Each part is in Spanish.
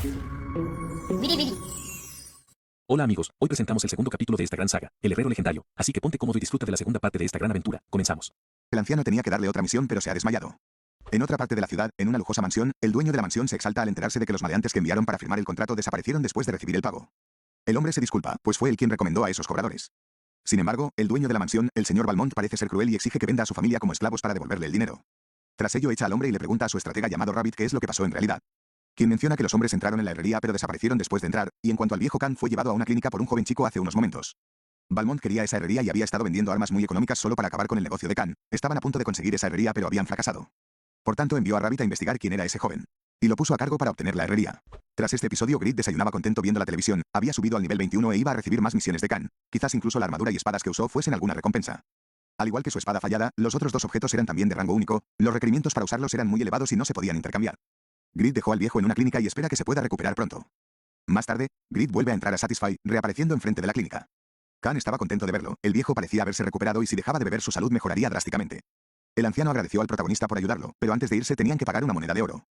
Biribiri. Hola amigos, hoy presentamos el segundo capítulo de esta gran saga, El Herrero Legendario, así que ponte cómodo y disfruta de la segunda parte de esta gran aventura. Comenzamos. El anciano tenía que darle otra misión pero se ha desmayado. En otra parte de la ciudad, en una lujosa mansión, el dueño de la mansión se exalta al enterarse de que los maleantes que enviaron para firmar el contrato desaparecieron después de recibir el pago. El hombre se disculpa, pues fue él quien recomendó a esos cobradores. Sin embargo, el dueño de la mansión, el señor Valmont, parece ser cruel y exige que venda a su familia como esclavos para devolverle el dinero. Tras ello echa al hombre y le pregunta a su estratega llamado Rabbit qué es lo que pasó en realidad. Quien menciona que los hombres entraron en la herrería pero desaparecieron después de entrar, y en cuanto al viejo Khan fue llevado a una clínica por un joven chico hace unos momentos. Valmont quería esa herrería y había estado vendiendo armas muy económicas solo para acabar con el negocio de Khan. Estaban a punto de conseguir esa herrería pero habían fracasado. Por tanto envió a Rabbit a investigar quién era ese joven. Y lo puso a cargo para obtener la herrería. Tras este episodio Grid desayunaba contento viendo la televisión, había subido al nivel 21 e iba a recibir más misiones de Khan. Quizás incluso la armadura y espadas que usó fuesen alguna recompensa. Al igual que su espada fallada, los otros dos objetos eran también de rango único, los requerimientos para usarlos eran muy elevados y no se podían intercambiar. Grid dejó al viejo en una clínica y espera que se pueda recuperar pronto. Más tarde, Grid vuelve a entrar a Satisfy, reapareciendo enfrente de la clínica. Khan estaba contento de verlo, el viejo parecía haberse recuperado y si dejaba de beber su salud mejoraría drásticamente. El anciano agradeció al protagonista por ayudarlo, pero antes de irse tenían que pagar una moneda de oro.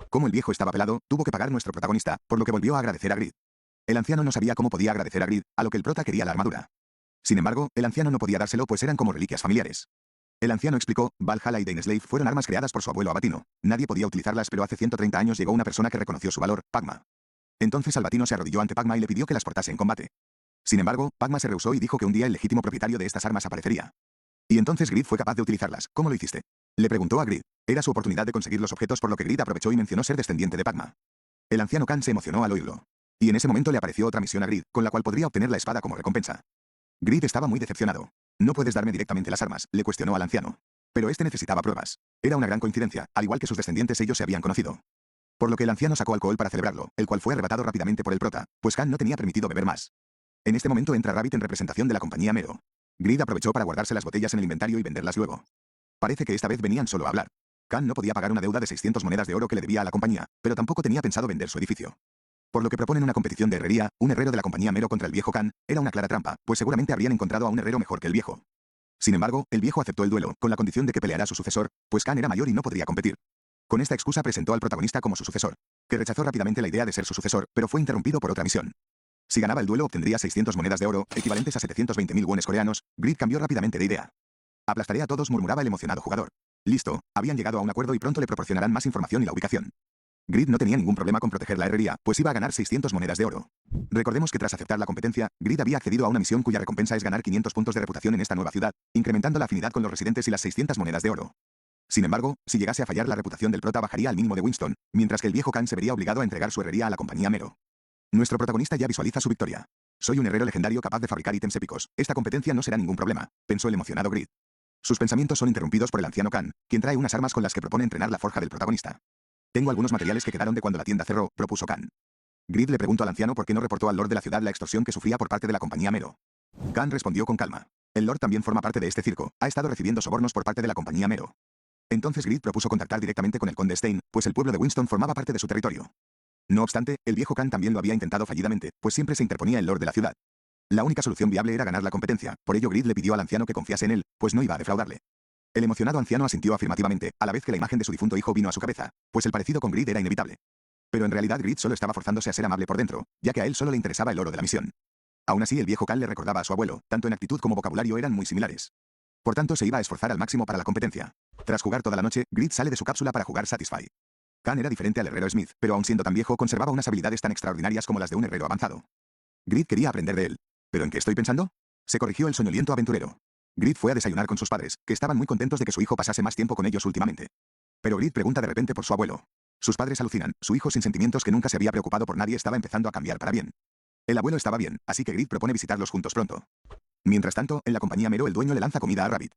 Como el viejo estaba pelado, tuvo que pagar nuestro protagonista, por lo que volvió a agradecer a Grid. El anciano no sabía cómo podía agradecer a Grid, a lo que el prota quería la armadura. Sin embargo, el anciano no podía dárselo pues eran como reliquias familiares. El anciano explicó, Valhalla y Daineslave fueron armas creadas por su abuelo Abatino. Nadie podía utilizarlas pero hace 130 años llegó una persona que reconoció su valor, Pagma. Entonces Albatino se arrodilló ante Pagma y le pidió que las portase en combate. Sin embargo, Pagma se rehusó y dijo que un día el legítimo propietario de estas armas aparecería. Y entonces Grid fue capaz de utilizarlas. ¿Cómo lo hiciste? Le preguntó a Grid. Era su oportunidad de conseguir los objetos por lo que Grid aprovechó y mencionó ser descendiente de Pagma. El anciano Khan se emocionó al oírlo. Y en ese momento le apareció otra misión a Grid, con la cual podría obtener la espada como recompensa. Grid estaba muy decepcionado. ¿No puedes darme directamente las armas?, le cuestionó al anciano. Pero este necesitaba pruebas. Era una gran coincidencia, al igual que sus descendientes ellos se habían conocido. Por lo que el anciano sacó alcohol para celebrarlo, el cual fue arrebatado rápidamente por el prota, pues Khan no tenía permitido beber más. En este momento entra Rabbit en representación de la compañía Mero. Grid aprovechó para guardarse las botellas en el inventario y venderlas luego. Parece que esta vez venían solo a hablar. Khan no podía pagar una deuda de 600 monedas de oro que le debía a la compañía, pero tampoco tenía pensado vender su edificio. Por lo que proponen una competición de herrería, un herrero de la compañía Mero contra el viejo Khan, era una clara trampa, pues seguramente habrían encontrado a un herrero mejor que el viejo. Sin embargo, el viejo aceptó el duelo, con la condición de que peleara a su sucesor, pues Khan era mayor y no podría competir. Con esta excusa presentó al protagonista como su sucesor, que rechazó rápidamente la idea de ser su sucesor, pero fue interrumpido por otra misión. Si ganaba el duelo obtendría 600 monedas de oro, equivalentes a 720.000 wones coreanos. Grid cambió rápidamente de idea. Aplastaré a todos, murmuraba el emocionado jugador. Listo, habían llegado a un acuerdo y pronto le proporcionarán más información y la ubicación. Grid no tenía ningún problema con proteger la herrería, pues iba a ganar 600 monedas de oro. Recordemos que tras aceptar la competencia, Grid había accedido a una misión cuya recompensa es ganar 500 puntos de reputación en esta nueva ciudad, incrementando la afinidad con los residentes y las 600 monedas de oro. Sin embargo, si llegase a fallar la reputación del prota bajaría al mínimo de Winston, mientras que el viejo Khan se vería obligado a entregar su herrería a la compañía Mero. Nuestro protagonista ya visualiza su victoria. Soy un herrero legendario capaz de fabricar ítems épicos, esta competencia no será ningún problema, pensó el emocionado Grid. Sus pensamientos son interrumpidos por el anciano Khan, quien trae unas armas con las que propone entrenar la forja del protagonista. Tengo algunos materiales que quedaron de cuando la tienda cerró, propuso Khan. Grid le preguntó al anciano por qué no reportó al lord de la ciudad la extorsión que sufría por parte de la compañía Mero. Khan respondió con calma. El lord también forma parte de este circo, ha estado recibiendo sobornos por parte de la compañía Mero. Entonces Grid propuso contactar directamente con el conde Stein, pues el pueblo de Winston formaba parte de su territorio. No obstante, el viejo Khan también lo había intentado fallidamente, pues siempre se interponía el lord de la ciudad. La única solución viable era ganar la competencia, por ello Grid le pidió al anciano que confiase en él, pues no iba a defraudarle. El emocionado anciano asintió afirmativamente, a la vez que la imagen de su difunto hijo vino a su cabeza, pues el parecido con Grid era inevitable. Pero en realidad Grid solo estaba forzándose a ser amable por dentro, ya que a él solo le interesaba el oro de la misión. Aún así el viejo Khan le recordaba a su abuelo, tanto en actitud como vocabulario eran muy similares. Por tanto se iba a esforzar al máximo para la competencia. Tras jugar toda la noche, Grid sale de su cápsula para jugar Satisfy. Khan era diferente al herrero Smith, pero aun siendo tan viejo conservaba unas habilidades tan extraordinarias como las de un herrero avanzado. Grid quería aprender de él. ¿Pero en qué estoy pensando? Se corrigió el soñoliento aventurero. Grid fue a desayunar con sus padres, que estaban muy contentos de que su hijo pasase más tiempo con ellos últimamente. Pero Grid pregunta de repente por su abuelo. Sus padres alucinan, su hijo sin sentimientos que nunca se había preocupado por nadie estaba empezando a cambiar para bien. El abuelo estaba bien, así que Grid propone visitarlos juntos pronto. Mientras tanto, en la compañía Mero el dueño le lanza comida a Rabbit.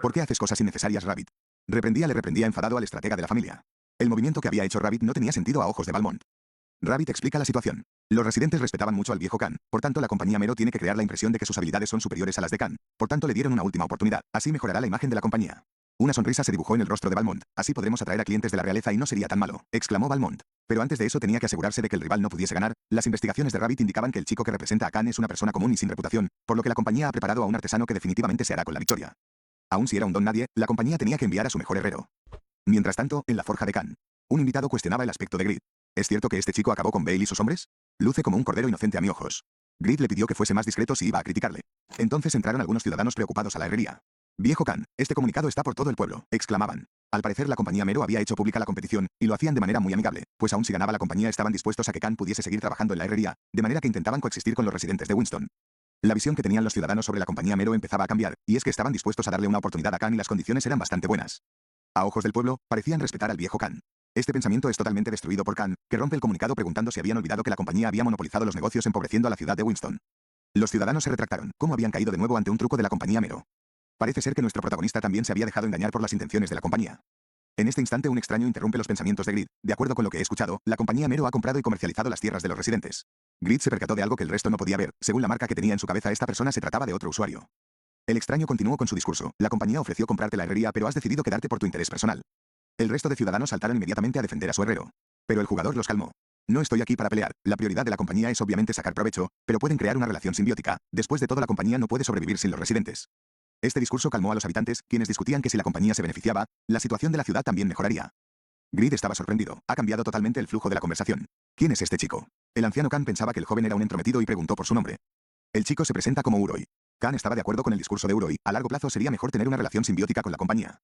¿Por qué haces cosas innecesarias, Rabbit? Le reprendía enfadado al estratega de la familia. El movimiento que había hecho Rabbit no tenía sentido a ojos de Valmont. Rabbit explica la situación. Los residentes respetaban mucho al viejo Khan, por tanto la compañía Mero tiene que crear la impresión de que sus habilidades son superiores a las de Khan, por tanto le dieron una última oportunidad, así mejorará la imagen de la compañía. Una sonrisa se dibujó en el rostro de Valmont, así podremos atraer a clientes de la realeza y no sería tan malo, exclamó Valmont. Pero antes de eso tenía que asegurarse de que el rival no pudiese ganar. Las investigaciones de Rabbit indicaban que el chico que representa a Khan es una persona común y sin reputación, por lo que la compañía ha preparado a un artesano que definitivamente se hará con la victoria. Aun si era un don nadie, la compañía tenía que enviar a su mejor herrero. Mientras tanto, en la forja de Khan, un invitado cuestionaba el aspecto de Grid. ¿Es cierto que este chico acabó con Bale y sus hombres? Luce como un cordero inocente a mis ojos. Grid le pidió que fuese más discreto si iba a criticarle. Entonces entraron algunos ciudadanos preocupados a la herrería. Viejo Khan, este comunicado está por todo el pueblo, exclamaban. Al parecer la compañía Mero había hecho pública la competición, y lo hacían de manera muy amigable, pues aún si ganaba la compañía estaban dispuestos a que Khan pudiese seguir trabajando en la herrería, de manera que intentaban coexistir con los residentes de Winston. La visión que tenían los ciudadanos sobre la compañía Mero empezaba a cambiar, y es que estaban dispuestos a darle una oportunidad a Khan y las condiciones eran bastante buenas. A ojos del pueblo, parecían respetar al viejo Khan. Este pensamiento es totalmente destruido por Khan, que rompe el comunicado preguntando si habían olvidado que la compañía había monopolizado los negocios empobreciendo a la ciudad de Winston. Los ciudadanos se retractaron, cómo habían caído de nuevo ante un truco de la compañía Mero. Parece ser que nuestro protagonista también se había dejado engañar por las intenciones de la compañía. En este instante un extraño interrumpe los pensamientos de Grid. De acuerdo con lo que he escuchado, la compañía Mero ha comprado y comercializado las tierras de los residentes. Grid se percató de algo que el resto no podía ver. Según la marca que tenía en su cabeza, esta persona se trataba de otro usuario. El extraño continuó con su discurso. La compañía ofreció comprarte la herrería, pero has decidido quedarte por tu interés personal. El resto de ciudadanos saltaron inmediatamente a defender a su herrero. Pero el jugador los calmó. No estoy aquí para pelear. La prioridad de la compañía es obviamente sacar provecho, pero pueden crear una relación simbiótica. Después de todo, la compañía no puede sobrevivir sin los residentes. Este discurso calmó a los habitantes, quienes discutían que si la compañía se beneficiaba, la situación de la ciudad también mejoraría. Grid estaba sorprendido. Ha cambiado totalmente el flujo de la conversación. ¿Quién es este chico? El anciano Khan pensaba que el joven era un entrometido y preguntó por su nombre. El chico se presenta como Uroi. Khan estaba de acuerdo con el discurso de Uroi. A largo plazo sería mejor tener una relación simbiótica con la compañía.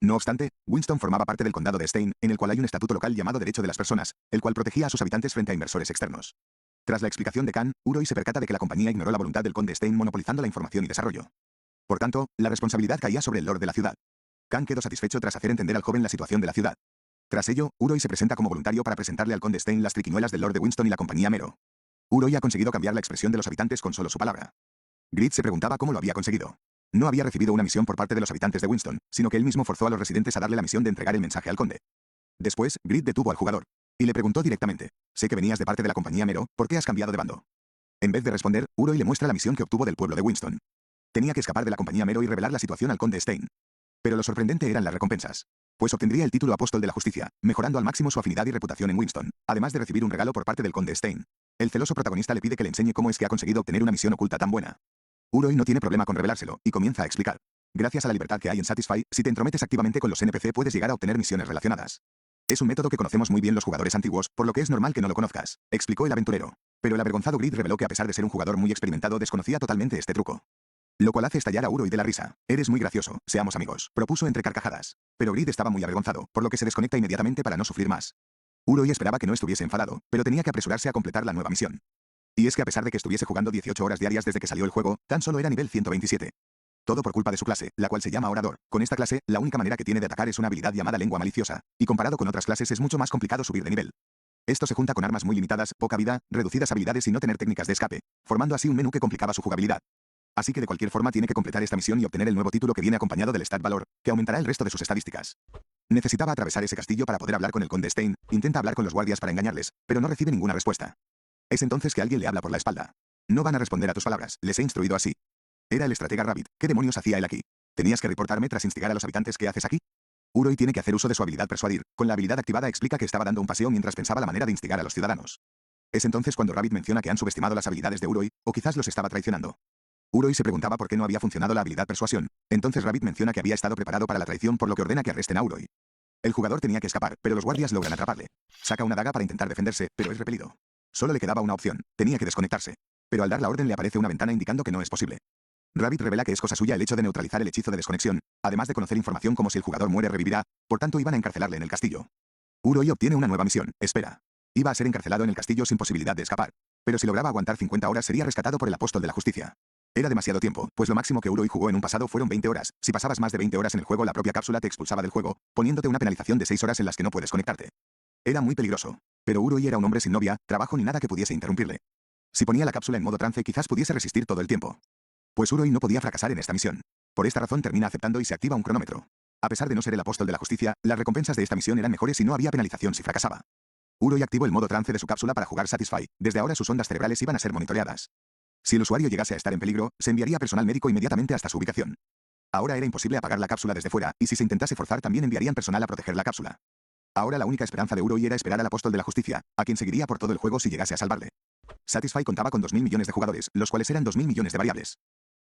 No obstante, Winston formaba parte del condado de Stein, en el cual hay un estatuto local llamado Derecho de las Personas, el cual protegía a sus habitantes frente a inversores externos. Tras la explicación de Khan, Uroi se percata de que la compañía ignoró la voluntad del conde Stein monopolizando la información y desarrollo. Por tanto, la responsabilidad caía sobre el lord de la ciudad. Khan quedó satisfecho tras hacer entender al joven la situación de la ciudad. Tras ello, Uroi se presenta como voluntario para presentarle al conde Stein las triquiñuelas del lord de Winston y la compañía Mero. Uroi ha conseguido cambiar la expresión de los habitantes con solo su palabra. Grid se preguntaba cómo lo había conseguido. No había recibido una misión por parte de los habitantes de Winston, sino que él mismo forzó a los residentes a darle la misión de entregar el mensaje al conde. Después, Grid detuvo al jugador. Y le preguntó directamente. Sé que venías de parte de la compañía Mero, ¿por qué has cambiado de bando? En vez de responder, Uroi le muestra la misión que obtuvo del pueblo de Winston. Tenía que escapar de la compañía Mero y revelar la situación al conde Stein. Pero lo sorprendente eran las recompensas. Pues obtendría el título Apóstol de la Justicia, mejorando al máximo su afinidad y reputación en Winston, además de recibir un regalo por parte del conde Stein. El celoso protagonista le pide que le enseñe cómo es que ha conseguido obtener una misión oculta tan buena. Uroi no tiene problema con revelárselo, y comienza a explicar. Gracias a la libertad que hay en Satisfy, si te entrometes activamente con los NPC puedes llegar a obtener misiones relacionadas. Es un método que conocemos muy bien los jugadores antiguos, por lo que es normal que no lo conozcas, explicó el aventurero. Pero el avergonzado Grid reveló que a pesar de ser un jugador muy experimentado desconocía totalmente este truco. Lo cual hace estallar a Uroi de la risa. Eres muy gracioso, seamos amigos, propuso entre carcajadas. Pero Grid estaba muy avergonzado, por lo que se desconecta inmediatamente para no sufrir más. Uroi esperaba que no estuviese enfadado, pero tenía que apresurarse a completar la nueva misión. Y es que a pesar de que estuviese jugando 18 horas diarias desde que salió el juego, tan solo era nivel 127. Todo por culpa de su clase, la cual se llama Orador. Con esta clase, la única manera que tiene de atacar es una habilidad llamada Lengua Maliciosa, y comparado con otras clases es mucho más complicado subir de nivel. Esto se junta con armas muy limitadas, poca vida, reducidas habilidades y no tener técnicas de escape, formando así un menú que complicaba su jugabilidad. Así que de cualquier forma tiene que completar esta misión y obtener el nuevo título que viene acompañado del Stat Valor, que aumentará el resto de sus estadísticas. Necesitaba atravesar ese castillo para poder hablar con el conde Stein, intenta hablar con los guardias para engañarles, pero no recibe ninguna respuesta. Es entonces que alguien le habla por la espalda. No van a responder a tus palabras, les he instruido así. Era el estratega Rabbit. ¿Qué demonios hacía él aquí? ¿Tenías que reportarme tras instigar a los habitantes? ¿Qué haces aquí? Uroi tiene que hacer uso de su habilidad persuadir. Con la habilidad activada explica que estaba dando un paseo mientras pensaba la manera de instigar a los ciudadanos. Es entonces cuando Rabbit menciona que han subestimado las habilidades de Uroi, o quizás los estaba traicionando. Uroi se preguntaba por qué no había funcionado la habilidad persuasión. Entonces Rabbit menciona que había estado preparado para la traición, por lo que ordena que arresten a Uroi. El jugador tenía que escapar, pero los guardias logran atraparle. Saca una daga para intentar defenderse, pero es repelido. Solo le quedaba una opción, tenía que desconectarse. Pero al dar la orden le aparece una ventana indicando que no es posible. Rabbit revela que es cosa suya el hecho de neutralizar el hechizo de desconexión, además de conocer información como si el jugador muere revivirá, por tanto iban a encarcelarle en el castillo. Uroi obtiene una nueva misión, espera. Iba a ser encarcelado en el castillo sin posibilidad de escapar. Pero si lograba aguantar 50 horas sería rescatado por el Apóstol de la Justicia. Era demasiado tiempo, pues lo máximo que Uroi jugó en un pasado fueron 20 horas. Si pasabas más de 20 horas en el juego, la propia cápsula te expulsaba del juego, poniéndote una penalización de 6 horas en las que no puedes conectarte. Era muy peligroso. Pero Uroi era un hombre sin novia, trabajo ni nada que pudiese interrumpirle. Si ponía la cápsula en modo trance quizás pudiese resistir todo el tiempo. Pues Uroi no podía fracasar en esta misión. Por esta razón termina aceptando y se activa un cronómetro. A pesar de no ser el Apóstol de la Justicia, las recompensas de esta misión eran mejores y no había penalización si fracasaba. Uroi activó el modo trance de su cápsula para jugar Satisfy. Desde ahora sus ondas cerebrales iban a ser monitoreadas. Si el usuario llegase a estar en peligro, se enviaría personal médico inmediatamente hasta su ubicación. Ahora era imposible apagar la cápsula desde fuera, y si se intentase forzar también enviarían personal a proteger la cápsula. Ahora la única esperanza de Uroi era esperar al Apóstol de la Justicia, a quien seguiría por todo el juego si llegase a salvarle. Satisfy contaba con 2.000 millones de jugadores, los cuales eran 2.000 millones de variables.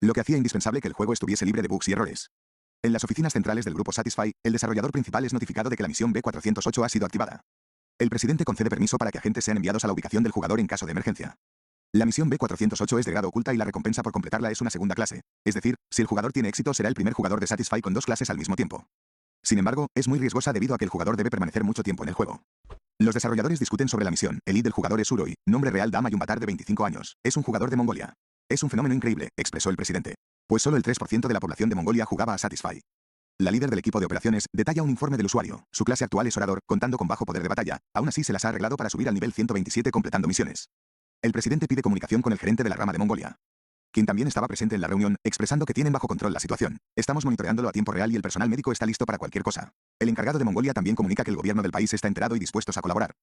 Lo que hacía indispensable que el juego estuviese libre de bugs y errores. En las oficinas centrales del grupo Satisfy, el desarrollador principal es notificado de que la misión B408 ha sido activada. El presidente concede permiso para que agentes sean enviados a la ubicación del jugador en caso de emergencia. La misión B408 es de grado oculta y la recompensa por completarla es una segunda clase. Es decir, si el jugador tiene éxito será el primer jugador de Satisfy con 2 clases al mismo tiempo. Sin embargo, es muy riesgosa debido a que el jugador debe permanecer mucho tiempo en el juego. Los desarrolladores discuten sobre la misión. El lead del jugador es Uroi, nombre real Dama Yumbatar de 25 años. Es un jugador de Mongolia. Es un fenómeno increíble, expresó el presidente. Pues solo el 3% de la población de Mongolia jugaba a Satisfy. La líder del equipo de operaciones detalla un informe del usuario. Su clase actual es orador, contando con bajo poder de batalla. Aún así se las ha arreglado para subir al nivel 127 completando misiones. El presidente pide comunicación con el gerente de la rama de Mongolia, quien también estaba presente en la reunión, expresando que tienen bajo control la situación. Estamos monitoreándolo a tiempo real y el personal médico está listo para cualquier cosa. El encargado de Mongolia también comunica que el gobierno del país está enterado y dispuestos a colaborar.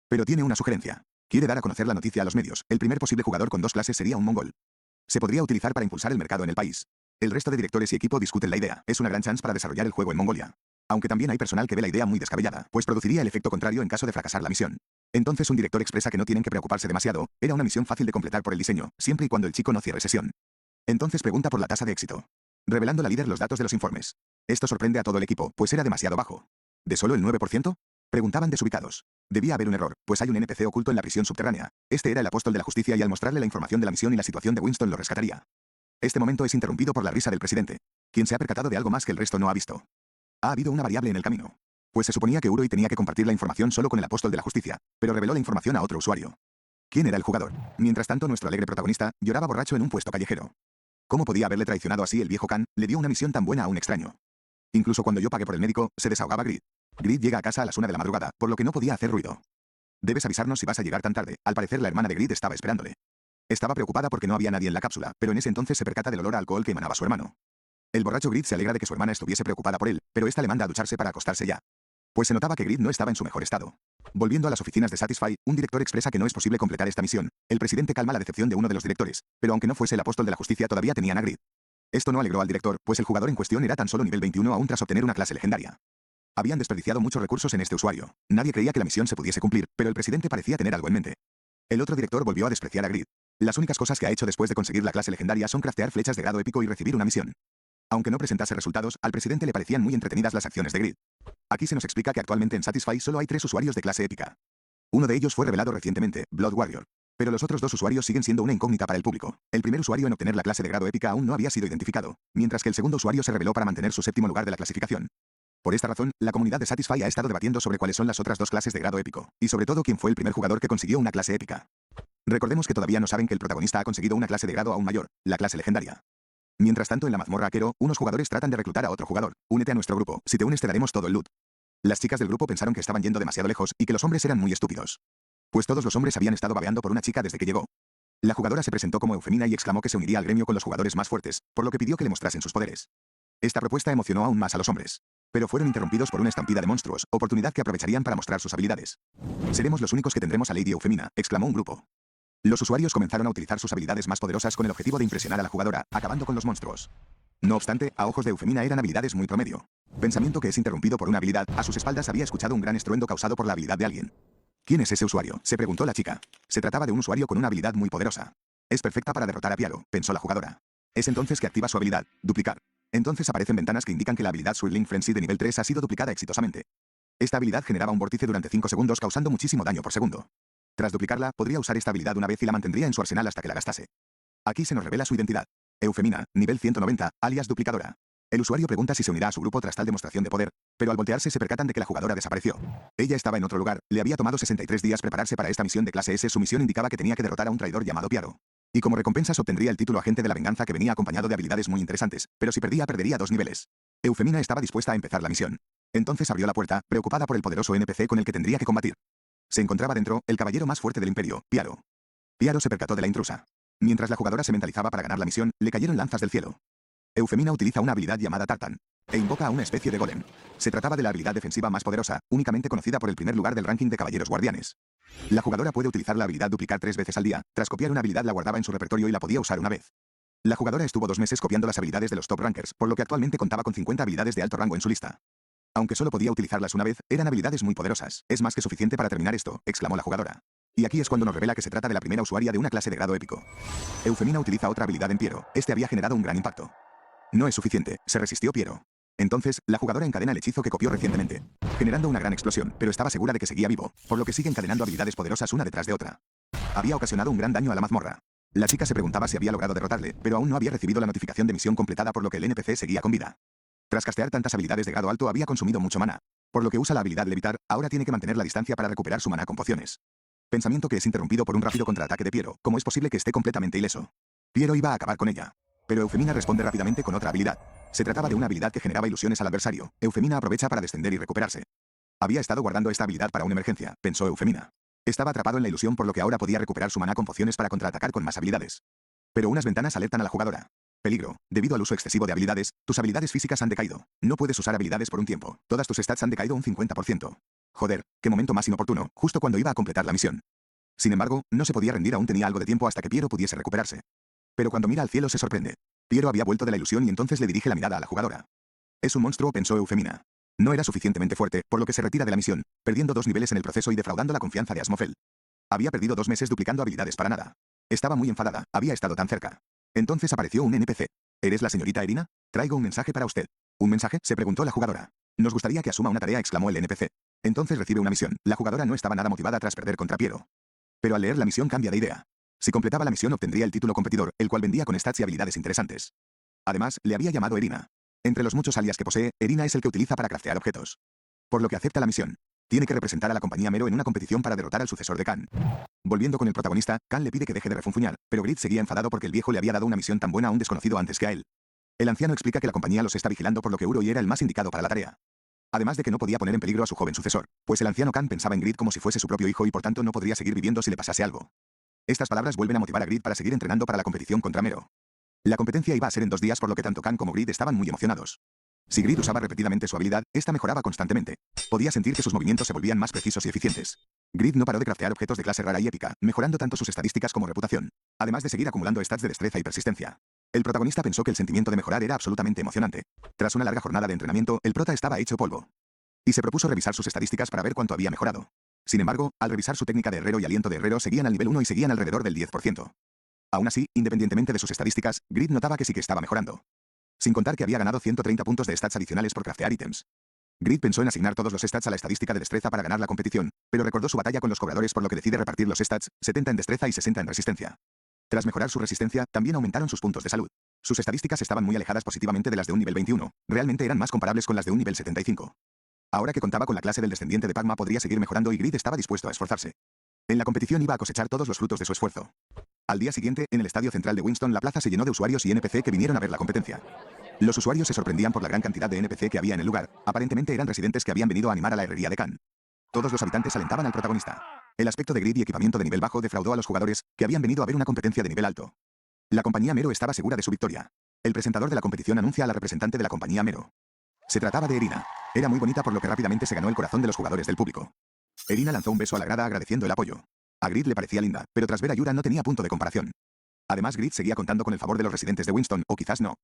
Pero tiene una sugerencia. Quiere dar a conocer la noticia a los medios. El primer posible jugador con 2 clases sería un mongol. Se podría utilizar para impulsar el mercado en el país. El resto de directores y equipo discuten la idea. Es una gran chance para desarrollar el juego en Mongolia. Aunque también hay personal que ve la idea muy descabellada, pues produciría el efecto contrario en caso de fracasar la misión. Entonces un director expresa que no tienen que preocuparse demasiado, era una misión fácil de completar por el diseño, siempre y cuando el chico no cierre sesión. Entonces pregunta por la tasa de éxito, revelando la líder los datos de los informes. Esto sorprende a todo el equipo, pues era demasiado bajo. ¿De solo el 9%? Preguntaban desubicados. Debía haber un error, pues hay un NPC oculto en la prisión subterránea. Este era el apóstol de la justicia y al mostrarle la información de la misión y la situación de Winston lo rescataría. Este momento es interrumpido por la risa del presidente, quien se ha percatado de algo más que el resto no ha visto. Ha habido una variable en el camino. Pues se suponía que Uroi tenía que compartir la información solo con el apóstol de la justicia, pero reveló la información a otro usuario. ¿Quién era el jugador? Mientras tanto, nuestro alegre protagonista lloraba borracho en un puesto callejero. ¿Cómo podía haberle traicionado así el viejo Khan? Le dio una misión tan buena a un extraño. Incluso cuando yo pagué por el médico, se desahogaba Grid. Grid llega a casa a las 1 de la madrugada, por lo que no podía hacer ruido. Debes avisarnos si vas a llegar tan tarde. Al parecer la hermana de Grid estaba esperándole. Estaba preocupada porque no había nadie en la cápsula, pero en ese entonces se percata del olor a alcohol que emanaba su hermano. El borracho Grid se alegra de que su hermana estuviese preocupada por él, pero esta le manda a ducharse para acostarse ya. Pues se notaba que Grid no estaba en su mejor estado. Volviendo a las oficinas de Satisfy, un director expresa que no es posible completar esta misión. El presidente calma la decepción de uno de los directores, pero aunque no fuese el apóstol de la justicia todavía tenían a Grid. Esto no alegró al director, pues el jugador en cuestión era tan solo nivel 21 aún tras obtener una clase legendaria. Habían desperdiciado muchos recursos en este usuario. Nadie creía que la misión se pudiese cumplir, pero el presidente parecía tener algo en mente. El otro director volvió a despreciar a Grid. Las únicas cosas que ha hecho después de conseguir la clase legendaria son craftear flechas de grado épico y recibir una misión. Aunque no presentase resultados, al presidente le parecían muy entretenidas las acciones de Grid. Aquí se nos explica que actualmente en Satisfy solo hay 3 usuarios de clase épica. Uno de ellos fue revelado recientemente, Blood Warrior. Pero los otros 2 usuarios siguen siendo una incógnita para el público. El primer usuario en obtener la clase de grado épica aún no había sido identificado, mientras que el segundo usuario se reveló para mantener su 7º lugar de la clasificación. Por esta razón, la comunidad de Satisfy ha estado debatiendo sobre cuáles son las otras 2 clases de grado épico, y sobre todo quién fue el primer jugador que consiguió una clase épica. Recordemos que todavía no saben que el protagonista ha conseguido una clase de grado aún mayor, la clase legendaria. Mientras tanto en la mazmorra Aquero, unos jugadores tratan de reclutar a otro jugador. Únete a nuestro grupo, si te unes te daremos todo el loot. Las chicas del grupo pensaron que estaban yendo demasiado lejos y que los hombres eran muy estúpidos. Pues todos los hombres habían estado babeando por una chica desde que llegó. La jugadora se presentó como Eufemina y exclamó que se uniría al gremio con los jugadores más fuertes, por lo que pidió que le mostrasen sus poderes. Esta propuesta emocionó aún más a los hombres. Pero fueron interrumpidos por una estampida de monstruos, oportunidad que aprovecharían para mostrar sus habilidades. Seremos los únicos que tendremos a Lady Eufemina, exclamó un grupo. Los usuarios comenzaron a utilizar sus habilidades más poderosas con el objetivo de impresionar a la jugadora, acabando con los monstruos. No obstante, a ojos de Eufemina eran habilidades muy promedio. Pensamiento que es interrumpido por una habilidad. A sus espaldas había escuchado un gran estruendo causado por la habilidad de alguien. ¿Quién es ese usuario?, se preguntó la chica. Se trataba de un usuario con una habilidad muy poderosa. Es perfecta para derrotar a Piaro, pensó la jugadora. Es entonces que activa su habilidad, duplicar. Entonces aparecen ventanas que indican que la habilidad Swirling Frenzy de nivel 3 ha sido duplicada exitosamente. Esta habilidad generaba un vórtice durante 5 segundos causando muchísimo daño por segundo. Tras duplicarla, podría usar esta habilidad una vez y la mantendría en su arsenal hasta que la gastase. Aquí se nos revela su identidad. Eufemina, nivel 190, alias duplicadora. El usuario pregunta si se unirá a su grupo tras tal demostración de poder, pero al voltearse se percatan de que la jugadora desapareció. Ella estaba en otro lugar, le había tomado 63 días prepararse para esta misión de clase S. Su misión indicaba que tenía que derrotar a un traidor llamado Piaro. Y como recompensas obtendría el título Agente de la Venganza, que venía acompañado de habilidades muy interesantes, pero si perdía perdería 2 niveles. Eufemina estaba dispuesta a empezar la misión. Entonces abrió la puerta, preocupada por el poderoso NPC con el que tendría que combatir. Se encontraba dentro, el caballero más fuerte del imperio, Piaro. Piaro se percató de la intrusa. Mientras la jugadora se mentalizaba para ganar la misión, le cayeron lanzas del cielo. Eufemina utiliza una habilidad llamada Tartan, e invoca a una especie de golem. Se trataba de la habilidad defensiva más poderosa, únicamente conocida por el primer lugar del ranking de caballeros guardianes. La jugadora puede utilizar la habilidad duplicar 3 veces al día. Tras copiar una habilidad la guardaba en su repertorio y la podía usar una vez. La jugadora estuvo 2 meses copiando las habilidades de los top rankers, por lo que actualmente contaba con 50 habilidades de alto rango en su lista. Aunque solo podía utilizarlas una vez, eran habilidades muy poderosas. Es más que suficiente para terminar esto, exclamó la jugadora. Y aquí es cuando nos revela que se trata de la primera usuaria de una clase de grado épico. Eufemina utiliza otra habilidad en Piero. Este había generado un gran impacto. No es suficiente, se resistió Piero. Entonces, la jugadora encadena el hechizo que copió recientemente, generando una gran explosión, pero estaba segura de que seguía vivo, por lo que sigue encadenando habilidades poderosas una detrás de otra. Había ocasionado un gran daño a la mazmorra. La chica se preguntaba si había logrado derrotarle, pero aún no había recibido la notificación de misión completada, por lo que el NPC seguía con vida. Tras castear tantas habilidades de grado alto había consumido mucho maná, por lo que usa la habilidad levitar, ahora tiene que mantener la distancia para recuperar su maná con pociones. Pensamiento que es interrumpido por un rápido contraataque de Piero. ¿Cómo es posible que esté completamente ileso? Piero iba a acabar con ella. Pero Eufemina responde rápidamente con otra habilidad. Se trataba de una habilidad que generaba ilusiones al adversario. Eufemina aprovecha para descender y recuperarse. Había estado guardando esta habilidad para una emergencia, pensó Eufemina. Estaba atrapado en la ilusión, por lo que ahora podía recuperar su maná con pociones para contraatacar con más habilidades. Pero unas ventanas alertan a la jugadora. Peligro. Debido al uso excesivo de habilidades, tus habilidades físicas han decaído. No puedes usar habilidades por un tiempo. Todas tus stats han decaído un 50%. Joder, qué momento más inoportuno, justo cuando iba a completar la misión. Sin embargo, no se podía rendir, aún tenía algo de tiempo hasta que Piero pudiese recuperarse. Pero cuando mira al cielo se sorprende. Piero había vuelto de la ilusión y entonces le dirige la mirada a la jugadora. Es un monstruo, pensó Eufemina. No era suficientemente fuerte, por lo que se retira de la misión, perdiendo 2 niveles en el proceso y defraudando la confianza de Asmofel. Había perdido 2 meses duplicando habilidades para nada. Estaba muy enfadada, había estado tan cerca. Entonces apareció un NPC. ¿Eres la señorita Irina? Traigo un mensaje para usted. ¿Un mensaje?, se preguntó la jugadora. Nos gustaría que asuma una tarea, exclamó el NPC. Entonces recibe una misión. La jugadora no estaba nada motivada tras perder contra Piero. Pero al leer la misión cambia de idea. Si completaba la misión obtendría el título competidor, el cual vendía con stats y habilidades interesantes. Además, le había llamado Irina. Entre los muchos alias que posee, Irina es el que utiliza para craftear objetos. Por lo que acepta la misión. Tiene que representar a la compañía Mero en una competición para derrotar al sucesor de Khan. Volviendo con el protagonista, Khan le pide que deje de refunfuñar, pero Grid seguía enfadado porque el viejo le había dado una misión tan buena a un desconocido antes que a él. El anciano explica que la compañía los está vigilando, por lo que Uroi era el más indicado para la tarea. Además de que no podía poner en peligro a su joven sucesor, pues el anciano Khan pensaba en Grid como si fuese su propio hijo y por tanto no podría seguir viviendo si le pasase algo. Estas palabras vuelven a motivar a Grid para seguir entrenando para la competición contra Mero. La competencia iba a ser en 2 días, por lo que tanto Khan como Grid estaban muy emocionados. Si Grid usaba repetidamente su habilidad, esta mejoraba constantemente. Podía sentir que sus movimientos se volvían más precisos y eficientes. Grid no paró de craftear objetos de clase rara y épica, mejorando tanto sus estadísticas como reputación, además de seguir acumulando stats de destreza y persistencia. El protagonista pensó que el sentimiento de mejorar era absolutamente emocionante. Tras una larga jornada de entrenamiento, el prota estaba hecho polvo. Y se propuso revisar sus estadísticas para ver cuánto había mejorado. Sin embargo, al revisar su técnica de herrero y aliento de herrero seguían al nivel 1 y seguían alrededor del 10%. Aún así, independientemente de sus estadísticas, Grid notaba que sí que estaba mejorando. Sin contar que había ganado 130 puntos de stats adicionales por craftear ítems. Grid pensó en asignar todos los stats a la estadística de destreza para ganar la competición, pero recordó su batalla con los cobradores, por lo que decide repartir los stats, 70 en destreza y 60 en resistencia. Tras mejorar su resistencia, también aumentaron sus puntos de salud. Sus estadísticas estaban muy alejadas positivamente de las de un nivel 21, realmente eran más comparables con las de un nivel 75. Ahora que contaba con la clase del descendiente de Pagma podría seguir mejorando y Grid estaba dispuesto a esforzarse. En la competición iba a cosechar todos los frutos de su esfuerzo. Al día siguiente, en el estadio central de Winston, la plaza se llenó de usuarios y NPC que vinieron a ver la competencia. Los usuarios se sorprendían por la gran cantidad de NPC que había en el lugar, aparentemente eran residentes que habían venido a animar a la herrería de Khan. Todos los habitantes alentaban al protagonista. El aspecto de Grid y equipamiento de nivel bajo defraudó a los jugadores, que habían venido a ver una competencia de nivel alto. La compañía Mero estaba segura de su victoria. El presentador de la competición anuncia a la representante de la compañía Mero. Se trataba de Irina. Era muy bonita, por lo que rápidamente se ganó el corazón de los jugadores del público. Irina lanzó un beso a la grada agradeciendo el apoyo. A Grid le parecía linda, pero tras ver a Yura no tenía punto de comparación. Además, Grid seguía contando con el favor de los residentes de Winston, o quizás no.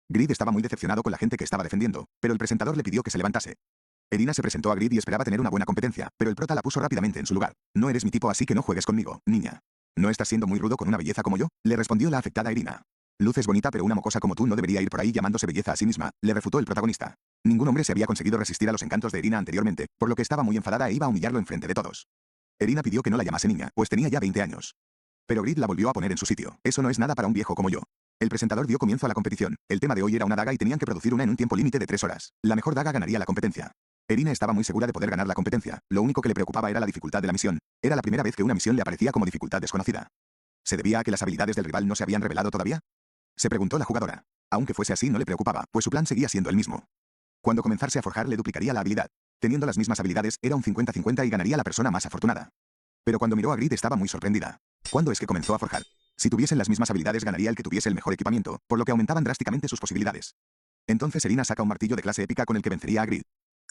Grid estaba muy decepcionado con la gente que estaba defendiendo, pero el presentador le pidió que se levantase. Irina se presentó a Grid y esperaba tener una buena competencia, pero el prota la puso rápidamente en su lugar. No eres mi tipo, así que no juegues conmigo, niña. ¿No estás siendo muy rudo con una belleza como yo?, le respondió la afectada Irina. Luces bonita, pero una mocosa como tú no debería ir por ahí llamándose belleza a sí misma, le refutó el protagonista. Ningún hombre se había conseguido resistir a los encantos de Irina anteriormente, por lo que estaba muy enfadada e iba a humillarlo enfrente de todos. Irina pidió que no la llamase niña, pues tenía ya 20 años. Pero Grid la volvió a poner en su sitio. Eso no es nada para un viejo como yo. El presentador dio comienzo a la competición. El tema de hoy era una daga y tenían que producir una en un tiempo límite de 3 horas. La mejor daga ganaría la competencia. Irina estaba muy segura de poder ganar la competencia. Lo único que le preocupaba era la dificultad de la misión. Era la primera vez que una misión le aparecía como dificultad desconocida. ¿Se debía a que las habilidades del rival no se habían revelado todavía?, se preguntó la jugadora. Aunque fuese así, no le preocupaba, pues su plan seguía siendo el mismo. Cuando comenzase a forjar le duplicaría la habilidad. Teniendo las mismas habilidades, era un 50-50 y ganaría la persona más afortunada. Pero cuando miró a Grid estaba muy sorprendida. ¿Cuándo es que comenzó a forjar? Si tuviesen las mismas habilidades ganaría el que tuviese el mejor equipamiento, por lo que aumentaban drásticamente sus posibilidades. Entonces Irina saca un martillo de clase épica con el que vencería a Grid.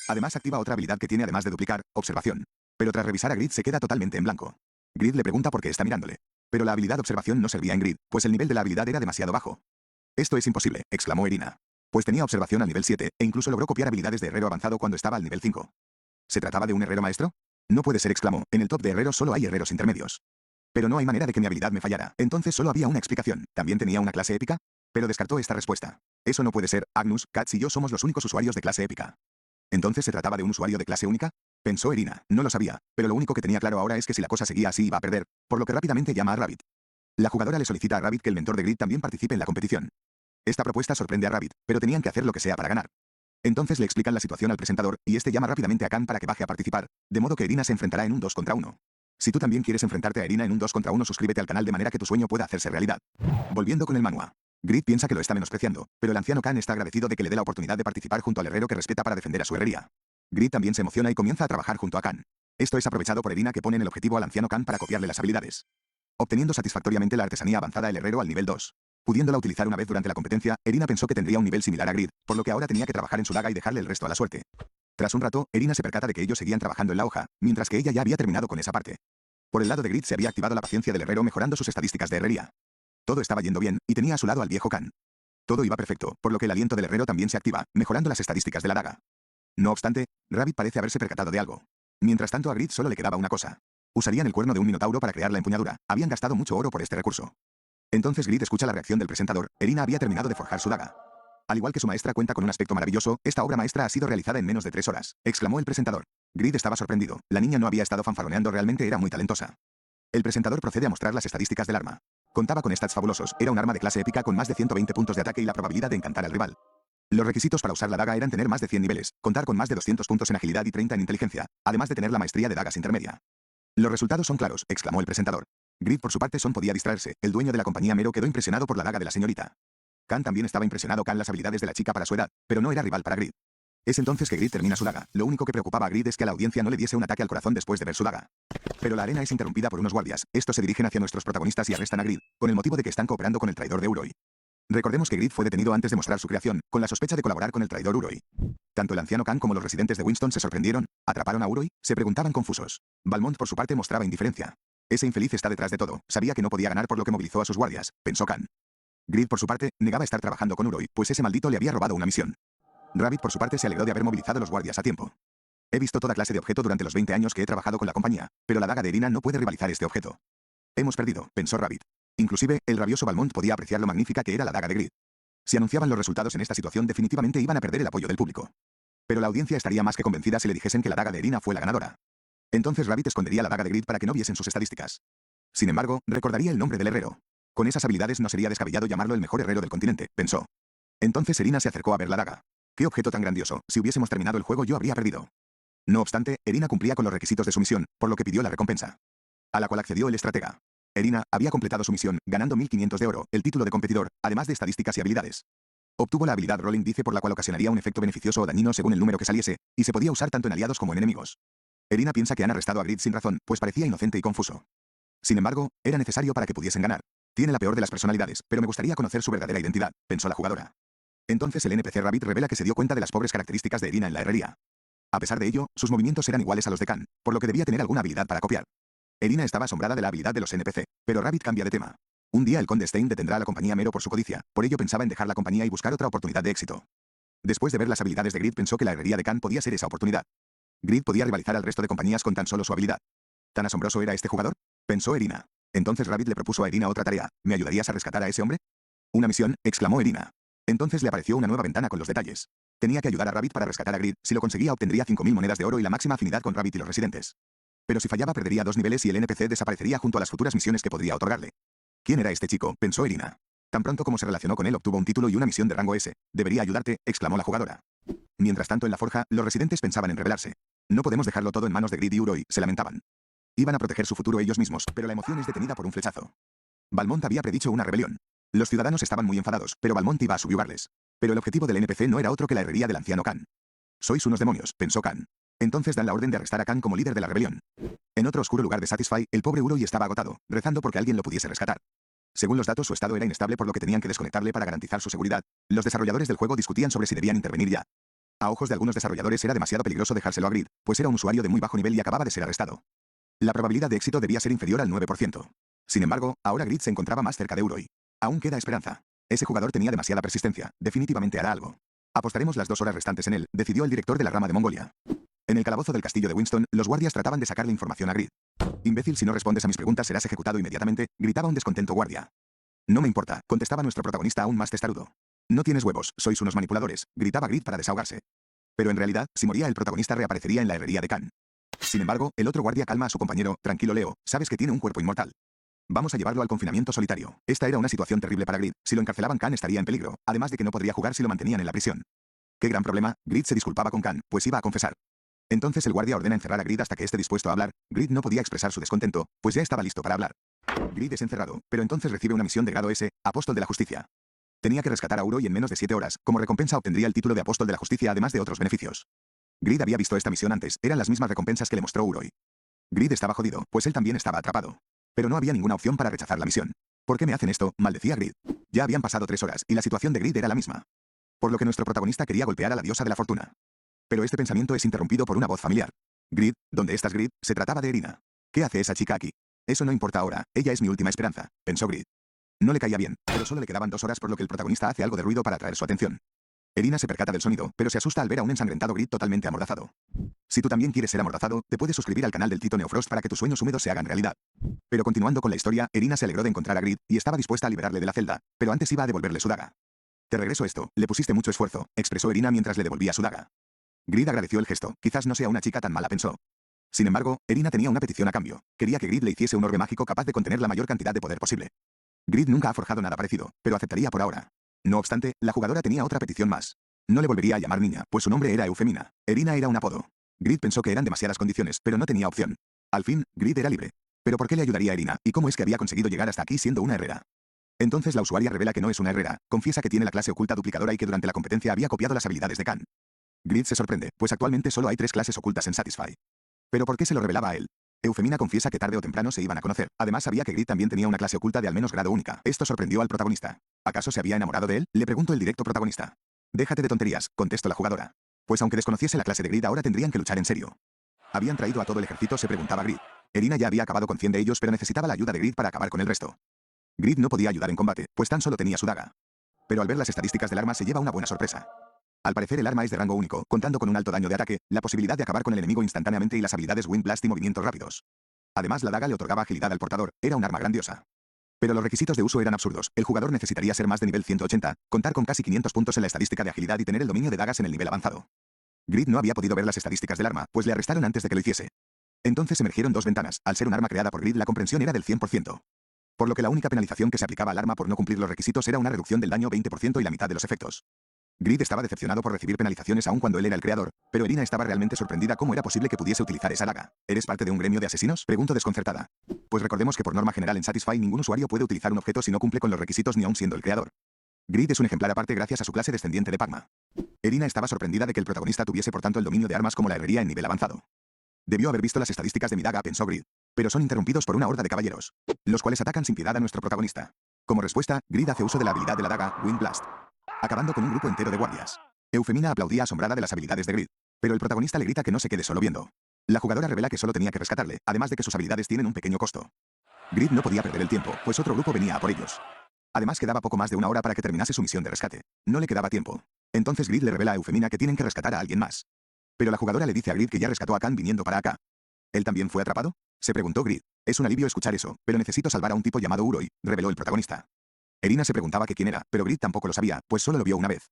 Además activa otra habilidad que tiene además de duplicar, observación. Pero tras revisar a Grid se queda totalmente en blanco. Grid le pregunta por qué está mirándole. Pero la habilidad observación no servía en Grid, pues el nivel de la habilidad era demasiado bajo. Esto es imposible, exclamó Irina. Pues tenía observación al nivel 7, e incluso logró copiar habilidades de herrero avanzado cuando estaba al nivel 5. ¿Se trataba de un herrero maestro? No puede ser, exclamó. En el top de herreros solo hay herreros intermedios. Pero no hay manera de que mi habilidad me fallara. Entonces solo había una explicación. ¿También tenía una clase épica? Pero descartó esta respuesta. Eso no puede ser, Agnus, Katz y yo somos los únicos usuarios de clase épica. ¿Entonces se trataba de un usuario de clase única? Pensó Irina, no lo sabía, pero lo único que tenía claro ahora es que si la cosa seguía así iba a perder, por lo que rápidamente llama a Rabbit. La jugadora le solicita a Rabbit que el mentor de Grid también participe en la competición. Esta propuesta sorprende a Rabbit, pero tenían que hacer lo que sea para ganar. Entonces le explican la situación al presentador, y este llama rápidamente a Khan para que baje a participar, de modo que Irina se enfrentará en un 2 contra 1. Si tú también quieres enfrentarte a Irina en un 2 contra 1, suscríbete al canal de manera que tu sueño pueda hacerse realidad. Volviendo con el manhwa. Grid piensa que lo está menospreciando, pero el anciano Khan está agradecido de que le dé la oportunidad de participar junto al herrero que respeta para defender a su herrería. Grid también se emociona y comienza a trabajar junto a Khan. Esto es aprovechado por Irina, que pone en el objetivo al anciano Khan para copiarle las habilidades. Obteniendo satisfactoriamente la artesanía avanzada el herrero al nivel 2. Pudiéndola utilizar una vez durante la competencia, Irina pensó que tendría un nivel similar a Grid, por lo que ahora tenía que trabajar en su daga y dejarle el resto a la suerte. Tras un rato, Irina se percata de que ellos seguían trabajando en la hoja, mientras que ella ya había terminado con esa parte. Por el lado de Grid se había activado la paciencia del herrero mejorando sus estadísticas de herrería. Todo estaba yendo bien, y tenía a su lado al viejo Khan. Todo iba perfecto, por lo que el aliento del herrero también se activa, mejorando las estadísticas de la daga. No obstante, Rabbit parece haberse percatado de algo. Mientras tanto a Grid solo le quedaba una cosa. Usarían el cuerno de un minotauro para crear la empuñadura, habían gastado mucho oro por este recurso. Entonces Grid escucha la reacción del presentador, Irina había terminado de forjar su daga. Al igual que su maestra cuenta con un aspecto maravilloso, esta obra maestra ha sido realizada en menos de 3 horas, exclamó el presentador. Grid estaba sorprendido, la niña no había estado fanfarroneando, realmente era muy talentosa. El presentador procede a mostrar las estadísticas del arma. Contaba con stats fabulosos, era un arma de clase épica con más de 120 puntos de ataque y la probabilidad de encantar al rival. Los requisitos para usar la daga eran tener más de 100 niveles, contar con más de 200 puntos en agilidad y 30 en inteligencia, además de tener la maestría de dagas intermedia. Los resultados son claros, exclamó el presentador. Grid por su parte podía distraerse, el dueño de la compañía Mero quedó impresionado por la daga de la señorita. Khan también estaba impresionado con las habilidades de la chica para su edad, pero no era rival para Grid. Es entonces que Grid termina su daga, lo único que preocupaba a Grid es que a la audiencia no le diese un ataque al corazón después de ver su daga. Pero la arena es interrumpida por unos guardias, estos se dirigen hacia nuestros protagonistas y arrestan a Grid, con el motivo de que están cooperando con el traidor de Uroi. Recordemos que Grid fue detenido antes de mostrar su creación, con la sospecha de colaborar con el traidor Uroi. Tanto el anciano Khan como los residentes de Winston se sorprendieron, ¿atraparon a Uroi? Se preguntaban confusos. Valmont por su parte mostraba indiferencia. Ese infeliz está detrás de todo, sabía que no podía ganar por lo que movilizó a sus guardias, pensó Khan. Grid por su parte, negaba estar trabajando con Uroi, pues ese maldito le había robado una misión. Rabbit por su parte se alegró de haber movilizado a los guardias a tiempo. He visto toda clase de objeto durante los 20 años que he trabajado con la compañía, pero la daga de Irina no puede rivalizar este objeto. Hemos perdido, pensó Rabbit. Inclusive, el rabioso Valmont podía apreciar lo magnífica que era la daga de Grid. Si anunciaban los resultados en esta situación definitivamente iban a perder el apoyo del público. Pero la audiencia estaría más que convencida si le dijesen que la daga de Irina fue la ganadora. Entonces Rabbit escondería la daga de Grid para que no viesen sus estadísticas. Sin embargo, recordaría el nombre del herrero. Con esas habilidades no sería descabellado llamarlo el mejor herrero del continente, pensó. Entonces Irina se acercó a ver la daga. ¡Qué objeto tan grandioso! Si hubiésemos terminado el juego yo habría perdido. No obstante, Irina cumplía con los requisitos de su misión, por lo que pidió la recompensa. A la cual accedió el estratega. Irina había completado su misión, ganando 1500 de oro, el título de competidor, además de estadísticas y habilidades. Obtuvo la habilidad Rolling Dice por la cual ocasionaría un efecto beneficioso o dañino según el número que saliese, y se podía usar tanto en aliados como en enemigos. Irina piensa que han arrestado a Grid sin razón, pues parecía inocente y confuso. Sin embargo, era necesario para que pudiesen ganar. Tiene la peor de las personalidades, pero me gustaría conocer su verdadera identidad, pensó la jugadora. Entonces el NPC Rabbit revela que se dio cuenta de las pobres características de Irina en la herrería. A pesar de ello, sus movimientos eran iguales a los de Khan, por lo que debía tener alguna habilidad para copiar. Irina estaba asombrada de la habilidad de los NPC, pero Rabbit cambia de tema. Un día el conde Stein detendrá a la compañía Mero por su codicia, por ello pensaba en dejar la compañía y buscar otra oportunidad de éxito. Después de ver las habilidades de Grid pensó que la herrería de Khan podía ser esa oportunidad. Grid podía rivalizar al resto de compañías con tan solo su habilidad. ¿Tan asombroso era este jugador? Pensó Irina. Entonces Rabbit le propuso a Irina otra tarea. ¿Me ayudarías a rescatar a ese hombre? ¿Una misión?, exclamó Irina. Entonces le apareció una nueva ventana con los detalles. Tenía que ayudar a Rabbit para rescatar a Grid, si lo conseguía obtendría 5000 monedas de oro y la máxima afinidad con Rabbit y los residentes. Pero si fallaba perdería 2 niveles y el NPC desaparecería junto a las futuras misiones que podría otorgarle. ¿Quién era este chico?, pensó Irina. Tan pronto como se relacionó con él obtuvo un título y una misión de rango S. Debería ayudarte, exclamó la jugadora. Mientras tanto en la forja, los residentes pensaban en rebelarse. No podemos dejarlo todo en manos de Grid y Uroi, se lamentaban. Iban a proteger su futuro ellos mismos, pero la emoción es detenida por un flechazo. Valmont había predicho una rebelión. Los ciudadanos estaban muy enfadados, pero Valmont iba a subyugarles. Pero el objetivo del NPC no era otro que la herrería del anciano Khan. Sois unos demonios, pensó Khan. Entonces dan la orden de arrestar a Khan como líder de la rebelión. En otro oscuro lugar de Satisfy, el pobre Uroi estaba agotado, rezando porque alguien lo pudiese rescatar. Según los datos su estado era inestable por lo que tenían que desconectarle para garantizar su seguridad. Los desarrolladores del juego discutían sobre si debían intervenir ya. A ojos de algunos desarrolladores era demasiado peligroso dejárselo a Grid, pues era un usuario de muy bajo nivel y acababa de ser arrestado. La probabilidad de éxito debía ser inferior al 9%. Sin embargo, ahora Grid se encontraba más cerca de Uroi. Aún queda esperanza. Ese jugador tenía demasiada persistencia, definitivamente hará algo. Apostaremos las 2 horas restantes en él, decidió el director de la rama de Mongolia. En el calabozo del castillo de Winston, los guardias trataban de sacarle información a Grid. Imbécil, si no respondes a mis preguntas serás ejecutado inmediatamente, gritaba un descontento guardia. No me importa, contestaba nuestro protagonista aún más testarudo. No tienes huevos, sois unos manipuladores, gritaba Grid para desahogarse. Pero en realidad, si moría el protagonista reaparecería en la herrería de Khan. Sin embargo, el otro guardia calma a su compañero, tranquilo Leo, sabes que tiene un cuerpo inmortal. Vamos a llevarlo al confinamiento solitario. Esta era una situación terrible para Grid, si lo encarcelaban Khan estaría en peligro, además de que no podría jugar si lo mantenían en la prisión. Qué gran problema, Grid se disculpaba con Khan, pues iba a confesar. Entonces el guardia ordena encerrar a Grid hasta que esté dispuesto a hablar. Grid no podía expresar su descontento, pues ya estaba listo para hablar. Grid es encerrado, pero entonces recibe una misión de grado S, Apóstol de la Justicia. Tenía que rescatar a Uroi en menos de 7 horas, como recompensa obtendría el título de Apóstol de la Justicia además de otros beneficios. Grid había visto esta misión antes, eran las mismas recompensas que le mostró Uroi. Grid estaba jodido, pues él también estaba atrapado. Pero no había ninguna opción para rechazar la misión. ¿Por qué me hacen esto?, maldecía Grid. Ya habían pasado 3 horas, y la situación de Grid era la misma. Por lo que nuestro protagonista quería golpear a la diosa de la fortuna. Pero este pensamiento es interrumpido por una voz familiar. Grid, ¿dónde estás Grid? Se trataba de Irina. ¿Qué hace esa chica aquí? Eso no importa ahora, ella es mi última esperanza, pensó Grid. No le caía bien, pero solo le quedaban 2 horas por lo que el protagonista hace algo de ruido para atraer su atención. Irina se percata del sonido, pero se asusta al ver a un ensangrentado Grid totalmente amordazado. Si tú también quieres ser amordazado, te puedes suscribir al canal del Tito Neofrost para que tus sueños húmedos se hagan realidad. Pero continuando con la historia, Irina se alegró de encontrar a Grid, y estaba dispuesta a liberarle de la celda, pero antes iba a devolverle su daga. Te regreso esto, le pusiste mucho esfuerzo, expresó Irina mientras le devolvía su daga. Grid agradeció el gesto, quizás no sea una chica tan mala pensó. Sin embargo, Irina tenía una petición a cambio, quería que Grid le hiciese un orbe mágico capaz de contener la mayor cantidad de poder posible. Grid nunca ha forjado nada parecido, pero aceptaría por ahora. No obstante, la jugadora tenía otra petición más. No le volvería a llamar niña, pues su nombre era Eufemina. Irina era un apodo. Grid pensó que eran demasiadas condiciones, pero no tenía opción. Al fin, Grid era libre. ¿Pero por qué le ayudaría a Irina? ¿Y cómo es que había conseguido llegar hasta aquí siendo una herrera? Entonces la usuaria revela que no es una herrera, confiesa que tiene la clase oculta duplicadora y que durante la competencia había copiado las habilidades de Khan. Grid se sorprende, pues actualmente solo hay 3 clases ocultas en Satisfy. ¿Pero por qué se lo revelaba a él? Eufemina confiesa que tarde o temprano se iban a conocer. Además sabía que Grid también tenía una clase oculta de al menos grado única. Esto sorprendió al protagonista. ¿Acaso se había enamorado de él? Le preguntó el directo protagonista. Déjate de tonterías, contestó la jugadora. Pues aunque desconociese la clase de Grid ahora tendrían que luchar en serio. ¿Habían traído a todo el ejército?, se preguntaba Grid. Irina ya había acabado con 100 de ellos pero necesitaba la ayuda de Grid para acabar con el resto. Grid no podía ayudar en combate, pues tan solo tenía su daga. Pero al ver las estadísticas del arma se lleva una buena sorpresa. Al parecer el arma es de rango único, contando con un alto daño de ataque, la posibilidad de acabar con el enemigo instantáneamente y las habilidades Wind Blast y movimientos rápidos. Además la daga le otorgaba agilidad al portador, era un arma grandiosa. Pero los requisitos de uso eran absurdos, el jugador necesitaría ser más de nivel 180, contar con casi 500 puntos en la estadística de agilidad y tener el dominio de dagas en el nivel avanzado. Grid no había podido ver las estadísticas del arma, pues le arrestaron antes de que lo hiciese. Entonces emergieron 2 ventanas, al ser un arma creada por Grid la comprensión era del 100%. Por lo que la única penalización que se aplicaba al arma por no cumplir los requisitos era una reducción del daño 20% y la mitad de los efectos. Grid estaba decepcionado por recibir penalizaciones aun cuando él era el creador, pero Irina estaba realmente sorprendida cómo era posible que pudiese utilizar esa daga. ¿Eres parte de un gremio de asesinos?, preguntó desconcertada. Pues recordemos que por norma general en Satisfy ningún usuario puede utilizar un objeto si no cumple con los requisitos ni aun siendo el creador. Grid es un ejemplar aparte gracias a su clase descendiente de Pagma. Irina estaba sorprendida de que el protagonista tuviese por tanto el dominio de armas como la herrería en nivel avanzado. Debió haber visto las estadísticas de mi daga, pensó Grid. Pero son interrumpidos por una horda de caballeros, los cuales atacan sin piedad a nuestro protagonista. Como respuesta, Grid hace uso de la habilidad de la daga, Wind Blast, acabando con un grupo entero de guardias. Eufemina aplaudía asombrada de las habilidades de Grid, pero el protagonista le grita que no se quede solo viendo. La jugadora revela que solo tenía que rescatarle, además de que sus habilidades tienen un pequeño costo. Grid no podía perder el tiempo, pues otro grupo venía a por ellos. Además quedaba poco más de 1 hora para que terminase su misión de rescate. No le quedaba tiempo. Entonces Grid le revela a Eufemina que tienen que rescatar a alguien más. Pero la jugadora le dice a Grid que ya rescató a Khan viniendo para acá. ¿Él también fue atrapado?, se preguntó Grid. Es un alivio escuchar eso, pero necesito salvar a un tipo llamado Uroi, reveló el protagonista. Irina se preguntaba que quién era, pero Grid tampoco lo sabía, pues solo lo vio una vez.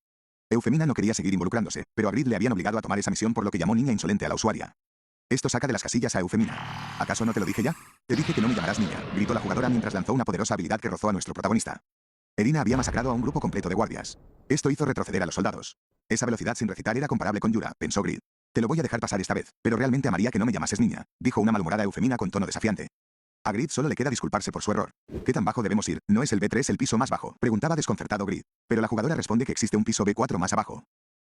Eufemina no quería seguir involucrándose, pero a Grid le habían obligado a tomar esa misión por lo que llamó niña insolente a la usuaria. Esto saca de las casillas a Eufemina. ¿Acaso no te lo dije ya? Te dije que no me llamarás niña, gritó la jugadora mientras lanzó una poderosa habilidad que rozó a nuestro protagonista. Irina había masacrado a un grupo completo de guardias. Esto hizo retroceder a los soldados. Esa velocidad sin recitar era comparable con Yura, pensó Grid. Te lo voy a dejar pasar esta vez, pero realmente amaría que no me llamases niña, dijo una malhumorada Eufemina con tono desafiante. A Grid solo le queda disculparse por su error. ¿Qué tan bajo debemos ir? ¿No es el B3 el piso más bajo?, preguntaba desconcertado Grid. Pero la jugadora responde que existe un piso B4 más abajo.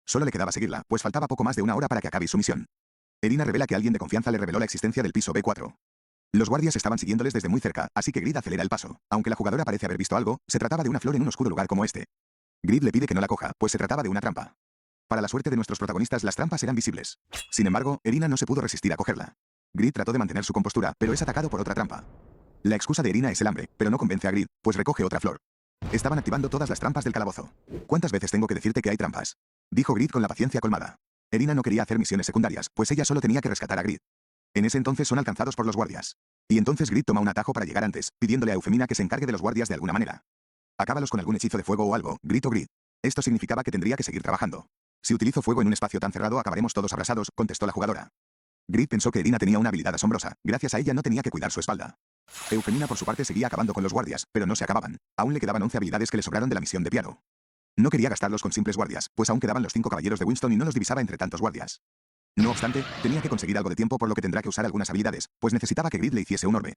Solo le quedaba seguirla, pues faltaba poco más de 1 hora para que acabe su misión. Irina revela que alguien de confianza le reveló la existencia del piso B4. Los guardias estaban siguiéndoles desde muy cerca, así que Grid acelera el paso. Aunque la jugadora parece haber visto algo, se trataba de una flor en un oscuro lugar como este. Grid le pide que no la coja, pues se trataba de una trampa. Para la suerte de nuestros protagonistas las trampas eran visibles. Sin embargo, Irina no se pudo resistir a cogerla. Grid trató de mantener su compostura, pero es atacado por otra trampa. La excusa de Irina es el hambre, pero no convence a Grid, pues recoge otra flor. Estaban activando todas las trampas del calabozo. ¿Cuántas veces tengo que decirte que hay trampas?, dijo Grid con la paciencia colmada. Irina no quería hacer misiones secundarias, pues ella solo tenía que rescatar a Grid. En ese entonces son alcanzados por los guardias. Y entonces Grid toma un atajo para llegar antes, pidiéndole a Eufemina que se encargue de los guardias de alguna manera. Acábalos con algún hechizo de fuego o algo, gritó Grid. Esto significaba que tendría que seguir trabajando. Si utilizo fuego en un espacio tan cerrado acabaremos todos abrasados, contestó la jugadora. Grid pensó que Irina tenía una habilidad asombrosa, gracias a ella no tenía que cuidar su espalda. Eufemina por su parte seguía acabando con los guardias, pero no se acababan. Aún le quedaban 11 habilidades que le sobraron de la misión de piano. No quería gastarlos con simples guardias, pues aún quedaban los 5 caballeros de Winston y no los divisaba entre tantos guardias. No obstante, tenía que conseguir algo de tiempo por lo que tendrá que usar algunas habilidades, pues necesitaba que Grid le hiciese un orbe.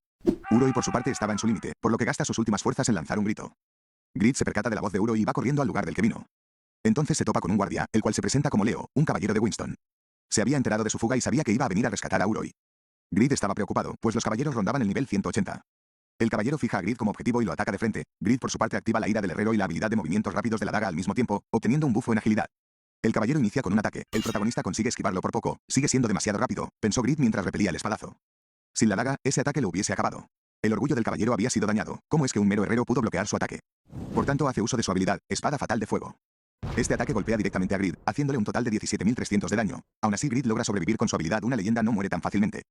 Uroi por su parte estaba en su límite, por lo que gasta sus últimas fuerzas en lanzar un grito. Grid se percata de la voz de Uroi y va corriendo al lugar del que vino. Entonces se topa con un guardia, el cual se presenta como Leo, un caballero de Winston. Se había enterado de su fuga y sabía que iba a venir a rescatar a Uroi. Grid estaba preocupado, pues los caballeros rondaban el nivel 180. El caballero fija a Grid como objetivo y lo ataca de frente. Grid por su parte activa la ira del herrero y la habilidad de movimientos rápidos de la daga al mismo tiempo, obteniendo un bufo en agilidad. El caballero inicia con un ataque, el protagonista consigue esquivarlo por poco, sigue siendo demasiado rápido, pensó Grid mientras repelía el espadazo. Sin la daga, ese ataque lo hubiese acabado. El orgullo del caballero había sido dañado, ¿cómo es que un mero herrero pudo bloquear su ataque? Por tanto hace uso de su habilidad, espada fatal de fuego. Este ataque golpea directamente a Grid, haciéndole un total de 17.300 de daño. Aún así Grid logra sobrevivir con su habilidad, una leyenda no muere tan fácilmente.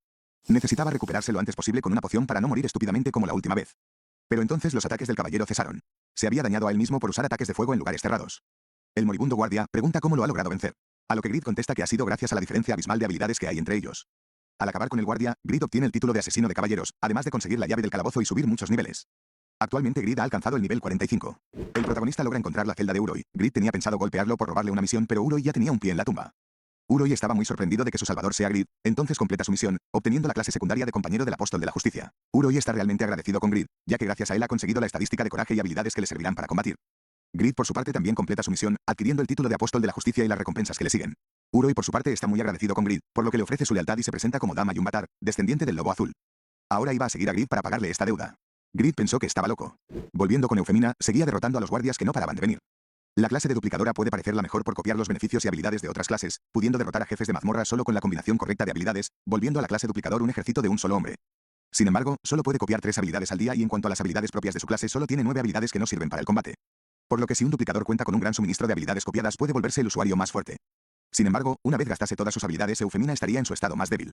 Necesitaba recuperarse lo antes posible con una poción para no morir estúpidamente como la última vez. Pero entonces los ataques del caballero cesaron. Se había dañado a él mismo por usar ataques de fuego en lugares cerrados. El moribundo guardia pregunta cómo lo ha logrado vencer. A lo que Grid contesta que ha sido gracias a la diferencia abismal de habilidades que hay entre ellos. Al acabar con el guardia, Grid obtiene el título de asesino de caballeros, además de conseguir la llave del calabozo y subir muchos niveles. Actualmente Grid ha alcanzado el nivel 45. El protagonista logra encontrar la celda de Uroi. Grid tenía pensado golpearlo por robarle una misión, pero Uroi ya tenía un pie en la tumba. Uroi estaba muy sorprendido de que su salvador sea Grid, entonces completa su misión, obteniendo la clase secundaria de compañero del apóstol de la justicia. Uroi está realmente agradecido con Grid, ya que gracias a él ha conseguido la estadística de coraje y habilidades que le servirán para combatir. Grid por su parte también completa su misión, adquiriendo el título de apóstol de la justicia y las recompensas que le siguen. Uroi por su parte está muy agradecido con Grid, por lo que le ofrece su lealtad y se presenta como Dama Yumbatar, descendiente del lobo azul. Ahora iba a seguir a Grid para pagarle esta deuda. Grid pensó que estaba loco. Volviendo con Eufemina, seguía derrotando a los guardias que no paraban de venir. La clase de duplicadora puede parecer la mejor por copiar los beneficios y habilidades de otras clases, pudiendo derrotar a jefes de mazmorra solo con la combinación correcta de habilidades, volviendo a la clase duplicador un ejército de un solo hombre. Sin embargo, solo puede copiar 3 habilidades al día y en cuanto a las habilidades propias de su clase solo tiene 9 habilidades que no sirven para el combate. Por lo que si un duplicador cuenta con un gran suministro de habilidades copiadas puede volverse el usuario más fuerte. Sin embargo, una vez gastase todas sus habilidades, Eufemina estaría en su estado más débil.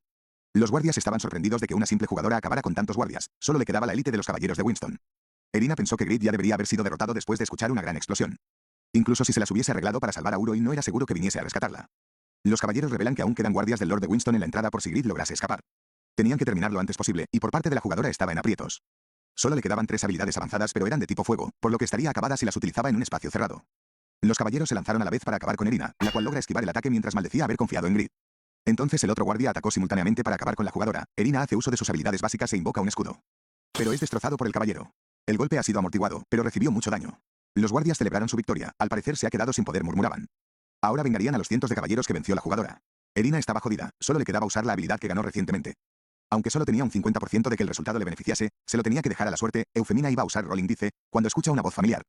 Los guardias estaban sorprendidos de que una simple jugadora acabara con tantos guardias, solo le quedaba la élite de los caballeros de Winston. Irina pensó que Grid ya debería haber sido derrotado después de escuchar una gran explosión. Incluso si se las hubiese arreglado para salvar a Uroi no era seguro que viniese a rescatarla. Los caballeros revelan que aún quedan guardias del Lord de Winston en la entrada por si Grid lograse escapar. Tenían que terminar lo antes posible, y por parte de la jugadora estaba en aprietos. Solo le quedaban 3 habilidades avanzadas pero eran de tipo fuego, por lo que estaría acabada si las utilizaba en un espacio cerrado. Los caballeros se lanzaron a la vez para acabar con Irina, la cual logra esquivar el ataque mientras maldecía haber confiado en Grid. Entonces el otro guardia atacó simultáneamente para acabar con la jugadora. Irina hace uso de sus habilidades básicas e invoca un escudo. Pero es destrozado por el caballero. El golpe ha sido amortiguado, pero recibió mucho daño. Los guardias celebraron su victoria, al parecer se ha quedado sin poder, murmuraban. Ahora vengarían a los cientos de caballeros que venció la jugadora. Irina estaba jodida, solo le quedaba usar la habilidad que ganó recientemente. Aunque solo tenía un 50% de que el resultado le beneficiase, se lo tenía que dejar a la suerte. Eufemina iba a usar Rolling dice, cuando escucha una voz familiar.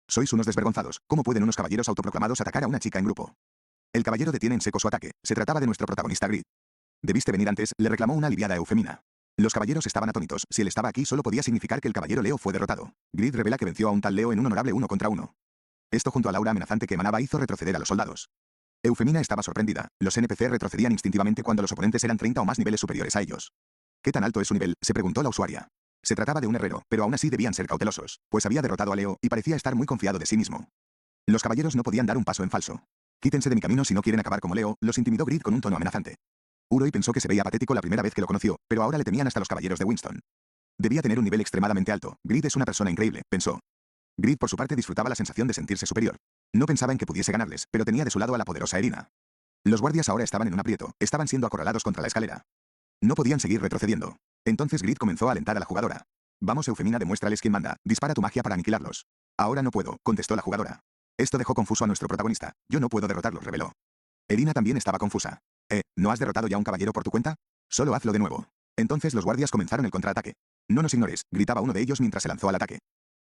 Sois unos desvergonzados, ¿cómo pueden unos caballeros autoproclamados atacar a una chica en grupo? El caballero detiene en seco su ataque, se trataba de nuestro protagonista Grid. Debiste venir antes, le reclamó una aliviada Eufemina. Los caballeros estaban atónitos, si él estaba aquí solo podía significar que el caballero Leo fue derrotado. Grid revela que venció a un tal Leo en un honorable 1 contra 1. Esto junto al aura amenazante que emanaba hizo retroceder a los soldados. Eufemina estaba sorprendida, los NPC retrocedían instintivamente cuando los oponentes eran 30 o más niveles superiores a ellos. ¿Qué tan alto es su nivel?, se preguntó la usuaria. Se trataba de un herrero, pero aún así debían ser cautelosos, pues había derrotado a Leo y parecía estar muy confiado de sí mismo. Los caballeros no podían dar un paso en falso. Quítense de mi camino si no quieren acabar como Leo, los intimidó Grid con un tono amenazante. Uroi pensó que se veía patético la primera vez que lo conoció, pero ahora le temían hasta los caballeros de Winston. Debía tener un nivel extremadamente alto. Grid es una persona increíble, pensó. Grid por su parte disfrutaba la sensación de sentirse superior. No pensaba en que pudiese ganarles, pero tenía de su lado a la poderosa Irina. Los guardias ahora estaban en un aprieto, estaban siendo acorralados contra la escalera. No podían seguir retrocediendo. Entonces Grid comenzó a alentar a la jugadora. Vamos Eufemina, demuéstrales quién manda, dispara tu magia para aniquilarlos. Ahora no puedo, contestó la jugadora. Esto dejó confuso a nuestro protagonista, yo no puedo derrotarlos, reveló. Irina también estaba confusa. ¿No has derrotado ya a un caballero por tu cuenta? Solo hazlo de nuevo. Entonces los guardias comenzaron el contraataque. No nos ignores, gritaba uno de ellos mientras se lanzó al ataque.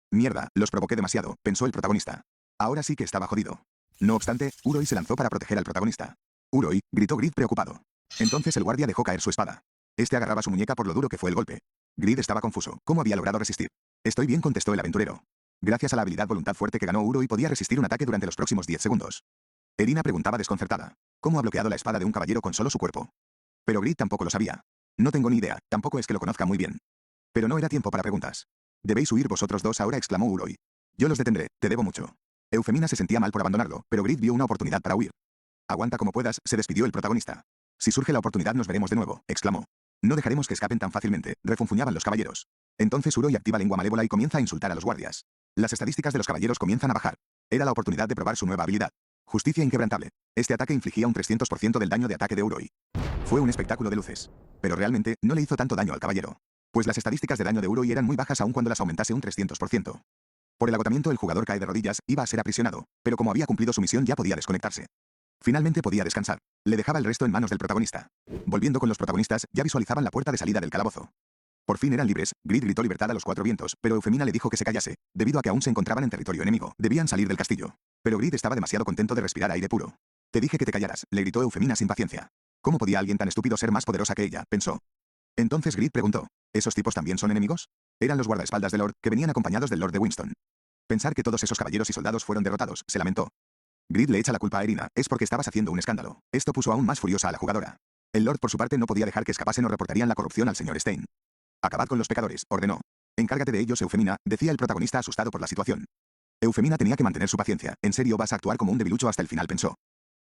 Mierda, los provoqué demasiado, pensó el protagonista. Ahora sí que estaba jodido. No obstante, Uroi se lanzó para proteger al protagonista. Uroi, gritó Grid preocupado. Entonces el guardia dejó caer su espada. Este agarraba su muñeca por lo duro que fue el golpe. Grid estaba confuso. ¿Cómo había logrado resistir? Estoy bien, contestó el aventurero. Gracias a la habilidad voluntad fuerte que ganó Uroi podía resistir un ataque durante los próximos 10 segundos. Irina preguntaba desconcertada. ¿Cómo ha bloqueado la espada de un caballero con solo su cuerpo? Pero Grid tampoco lo sabía. No tengo ni idea, tampoco es que lo conozca muy bien. Pero no era tiempo para preguntas. Debéis huir vosotros dos ahora, exclamó Uroi. Yo los detendré, te debo mucho. Eufemina se sentía mal por abandonarlo, pero Grid vio una oportunidad para huir. Aguanta como puedas, se despidió el protagonista. Si surge la oportunidad nos veremos de nuevo, exclamó. No dejaremos que escapen tan fácilmente, refunfuñaban los caballeros. Entonces Uroi activa lengua malévola y comienza a insultar a los guardias. Las estadísticas de los caballeros comienzan a bajar. Era la oportunidad de probar su nueva habilidad. Justicia inquebrantable. Este ataque infligía un 300% del daño de ataque de Uroi. Fue un espectáculo de luces. Pero realmente, no le hizo tanto daño al caballero. Pues las estadísticas de daño de Uroi eran muy bajas aun cuando las aumentase un 300%. Por el agotamiento el jugador cae de rodillas, iba a ser aprisionado, pero como había cumplido su misión ya podía desconectarse. Finalmente podía descansar. Le dejaba el resto en manos del protagonista. Volviendo con los protagonistas, ya visualizaban la puerta de salida del calabozo. Por fin eran libres, Grid gritó libertad a los cuatro vientos, pero Eufemina le dijo que se callase, debido a que aún se encontraban en territorio enemigo. Debían salir del castillo. Pero Grid estaba demasiado contento de respirar aire puro. Te dije que te callaras, le gritó Eufemina sin paciencia. ¿Cómo podía alguien tan estúpido ser más poderosa que ella?, pensó. Entonces Grid preguntó, ¿esos tipos también son enemigos? Eran los guardaespaldas de Lord, que venían acompañados del Lord de Winston. Pensar que todos esos caballeros y soldados fueron derrotados, se lamentó. Grid le echa la culpa a Irina, es porque estabas haciendo un escándalo. Esto puso aún más furiosa a la jugadora. El Lord por su parte no podía dejar que escapasen o reportarían la corrupción al señor Stein. Acabad con los pecadores, ordenó. Encárgate de ellos, Eufemina, decía el protagonista asustado por la situación. Eufemina tenía que mantener su paciencia. En serio vas a actuar como un debilucho hasta el final, pensó.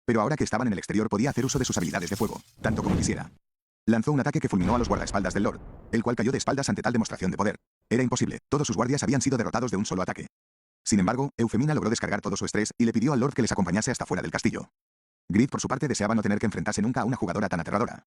Pero ahora que estaban en el exterior podía hacer uso de sus habilidades de fuego, tanto como quisiera. Lanzó un ataque que fulminó a los guardaespaldas del Lord, el cual cayó de espaldas ante tal demostración de poder. Era imposible, todos sus guardias habían sido derrotados de un solo ataque. Sin embargo, Eufemina logró descargar todo su estrés y le pidió al Lord que les acompañase hasta fuera del castillo. Grid por su parte deseaba no tener que enfrentarse nunca a una jugadora tan aterradora.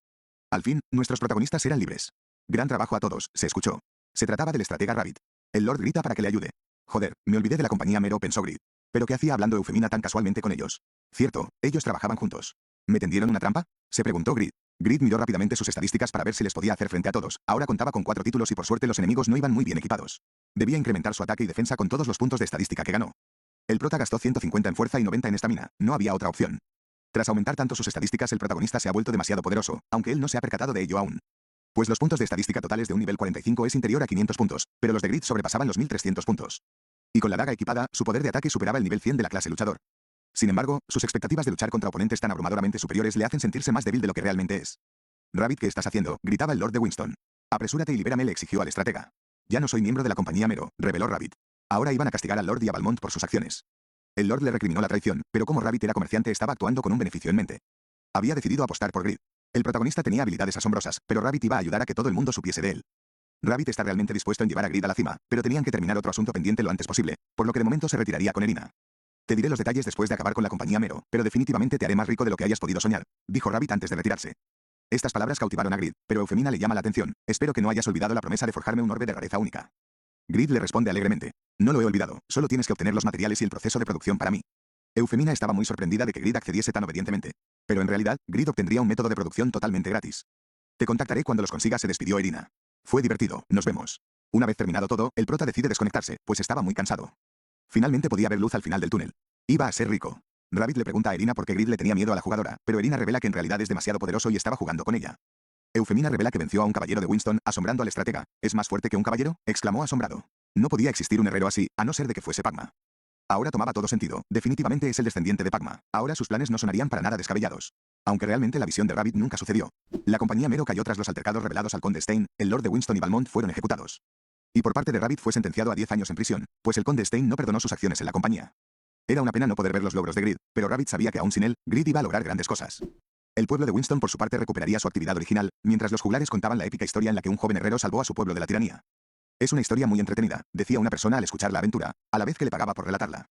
Al fin, nuestros protagonistas eran libres. Gran trabajo a todos, se escuchó. Se trataba del estratega Rabbit. El Lord grita para que le ayude. Joder, me olvidé de la compañía Mero, pensó Grid. ¿Pero qué hacía hablando Eufemina tan casualmente con ellos? Cierto, ellos trabajaban juntos. ¿Me tendieron una trampa?, se preguntó Grid. Grid miró rápidamente sus estadísticas para ver si les podía hacer frente a todos. Ahora contaba con 4 títulos y por suerte los enemigos no iban muy bien equipados. Debía incrementar su ataque y defensa con todos los puntos de estadística que ganó. El prota gastó 150 en fuerza y 90 en estamina. No había otra opción. Tras aumentar tanto sus estadísticas, el protagonista se ha vuelto demasiado poderoso, aunque él no se ha percatado de ello aún. Pues los puntos de estadística totales de un nivel 45 es inferior a 500 puntos, pero los de Grid sobrepasaban los 1300 puntos. Y con la daga equipada, su poder de ataque superaba el nivel 100 de la clase luchador. Sin embargo, sus expectativas de luchar contra oponentes tan abrumadoramente superiores le hacen sentirse más débil de lo que realmente es. Rabbit, ¿qué estás haciendo?, gritaba el Lord de Winston. Apresúrate y libérame, le exigió al estratega. Ya no soy miembro de la compañía Mero, reveló Rabbit. Ahora iban a castigar al Lord y a Valmont por sus acciones. El Lord le recriminó la traición, pero como Rabbit era comerciante estaba actuando con un beneficio en mente. Había decidido apostar por Grid. El protagonista tenía habilidades asombrosas, pero Rabbit iba a ayudar a que todo el mundo supiese de él. Rabbit está realmente dispuesto en llevar a Grid a la cima, pero tenían que terminar otro asunto pendiente lo antes posible, por lo que de momento se retiraría con Irina. Te diré los detalles después de acabar con la compañía Mero, pero definitivamente te haré más rico de lo que hayas podido soñar, dijo Rabbit antes de retirarse. Estas palabras cautivaron a Grid, pero Eufemina le llama la atención. Espero que no hayas olvidado la promesa de forjarme un orbe de rareza única. Grid le responde alegremente. No lo he olvidado, solo tienes que obtener los materiales y el proceso de producción para mí. Eufemina estaba muy sorprendida de que Grid accediese tan obedientemente. Pero en realidad, Grid obtendría un método de producción totalmente gratis. Te contactaré cuando los consiga, se despidió Irina. Fue divertido, nos vemos. Una vez terminado todo, el prota decide desconectarse, pues estaba muy cansado. Finalmente podía ver luz al final del túnel. Iba a ser rico. Rabbit le pregunta a Irina por qué Grid le tenía miedo a la jugadora, pero Irina revela que en realidad es demasiado poderoso y estaba jugando con ella. Eufemina revela que venció a un caballero de Winston, asombrando al estratega. ¿Es más fuerte que un caballero?, exclamó asombrado. No podía existir un herrero así, a no ser de que fuese Pagma. Ahora tomaba todo sentido, definitivamente es el descendiente de Pagma. Ahora sus planes no sonarían para nada descabellados. Aunque realmente la visión de Rabbit nunca sucedió. La compañía Mero cayó tras los altercados revelados al conde Stein, el Lord de Winston y Valmont fueron ejecutados. Y por parte de Rabbit fue sentenciado a 10 años en prisión, pues el conde Stein no perdonó sus acciones en la compañía. Era una pena no poder ver los logros de Grid, pero Rabbit sabía que aún sin él, Grid iba a lograr grandes cosas. El pueblo de Winston por su parte recuperaría su actividad original, mientras los juglares contaban la épica historia en la que un joven herrero salvó a su pueblo de la tiranía. Es una historia muy entretenida, decía una persona al escuchar la aventura, a la vez que le pagaba por relatarla.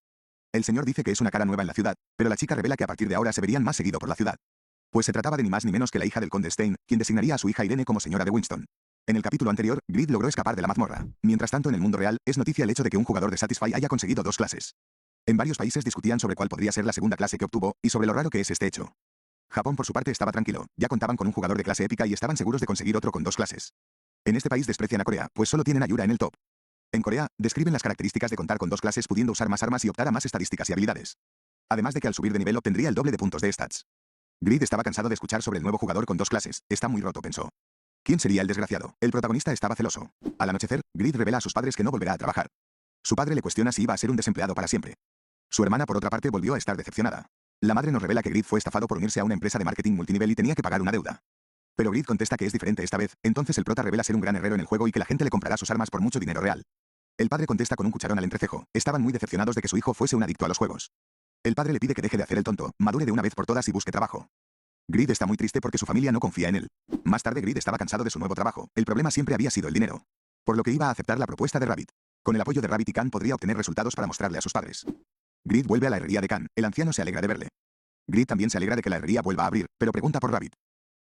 El señor dice que es una cara nueva en la ciudad, pero la chica revela que a partir de ahora se verían más seguido por la ciudad. Pues se trataba de ni más ni menos que la hija del conde Stein, quien designaría a su hija Irene como señora de Winston. En el capítulo anterior, Grid logró escapar de la mazmorra. Mientras tanto, en el mundo real, es noticia el hecho de que un jugador de Satisfy haya conseguido 2 clases. En varios países discutían sobre cuál podría ser la segunda clase que obtuvo, y sobre lo raro que es este hecho. Japón por su parte estaba tranquilo, ya contaban con un jugador de clase épica y estaban seguros de conseguir otro con 2 clases. En este país desprecian a Corea, pues solo tienen a Yura en el top. En Corea, describen las características de contar con 2 clases pudiendo usar más armas y optar a más estadísticas y habilidades. Además de que al subir de nivel obtendría el doble de puntos de stats. Grid estaba cansado de escuchar sobre el nuevo jugador con 2 clases, está muy roto, pensó. ¿Quién sería el desgraciado? El protagonista estaba celoso. Al anochecer, Grid revela a sus padres que no volverá a trabajar. Su padre le cuestiona si iba a ser un desempleado para siempre. Su hermana, por otra parte, volvió a estar decepcionada. La madre nos revela que Grid fue estafado por unirse a una empresa de marketing multinivel y tenía que pagar una deuda. Pero Grid contesta que es diferente esta vez, entonces el prota revela ser un gran herrero en el juego y que la gente le comprará sus armas por mucho dinero real. El padre contesta con un cucharón al entrecejo. Estaban muy decepcionados de que su hijo fuese un adicto a los juegos. El padre le pide que deje de hacer el tonto, madure de una vez por todas y busque trabajo. Grid está muy triste porque su familia no confía en él. Más tarde Grid estaba cansado de su nuevo trabajo. El problema siempre había sido el dinero. Por lo que iba a aceptar la propuesta de Rabbit. Con el apoyo de Rabbit y Khan podría obtener resultados para mostrarle a sus padres. Grid vuelve a la herrería de Khan. El anciano se alegra de verle. Grid también se alegra de que la herrería vuelva a abrir, pero pregunta por Rabbit.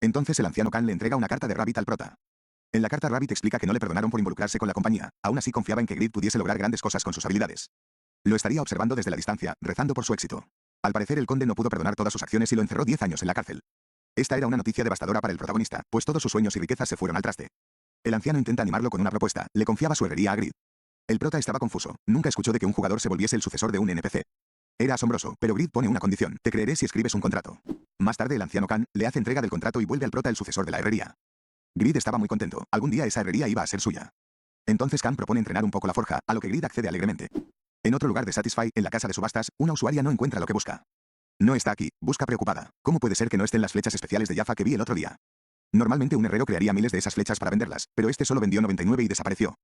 Entonces el anciano Khan le entrega una carta de Rabbit al prota. En la carta Rabbit explica que no le perdonaron por involucrarse con la compañía. Aún así confiaba en que Grid pudiese lograr grandes cosas con sus habilidades. Lo estaría observando desde la distancia, rezando por su éxito. Al parecer el conde no pudo perdonar todas sus acciones y lo encerró 10 años en la cárcel. Esta era una noticia devastadora para el protagonista, pues todos sus sueños y riquezas se fueron al traste. El anciano intenta animarlo con una propuesta, le confiaba su herrería a Grid. El prota estaba confuso, nunca escuchó de que un jugador se volviese el sucesor de un NPC. Era asombroso, pero Grid pone una condición, te creeré si escribes un contrato. Más tarde el anciano Khan le hace entrega del contrato y vuelve al prota el sucesor de la herrería. Grid estaba muy contento, algún día esa herrería iba a ser suya. Entonces Khan propone entrenar un poco la forja, a lo que Grid accede alegremente. En otro lugar de Satisfy, en la casa de subastas, una usuaria no encuentra lo que busca. No está aquí, busca preocupada. ¿Cómo puede ser que no estén las flechas especiales de Jaffa que vi el otro día? Normalmente un herrero crearía miles de esas flechas para venderlas, pero este solo vendió 99 y desapareció.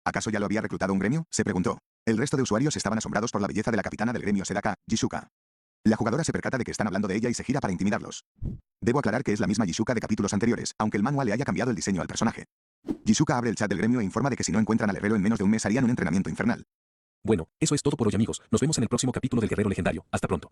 ¿Acaso ya lo había reclutado un gremio? Se preguntó. El resto de usuarios estaban asombrados por la belleza de la capitana del gremio Sedaka, Jishuka. La jugadora se percata de que están hablando de ella y se gira para intimidarlos. Debo aclarar que es la misma Jishuka de capítulos anteriores, aunque el manual le haya cambiado el diseño al personaje. Jishuka abre el chat del gremio e informa de que si no encuentran al herrero en menos de un mes harían un entrenamiento infernal. Bueno, eso es todo por hoy amigos, nos vemos en el próximo capítulo del Guerrero Legendario, hasta pronto.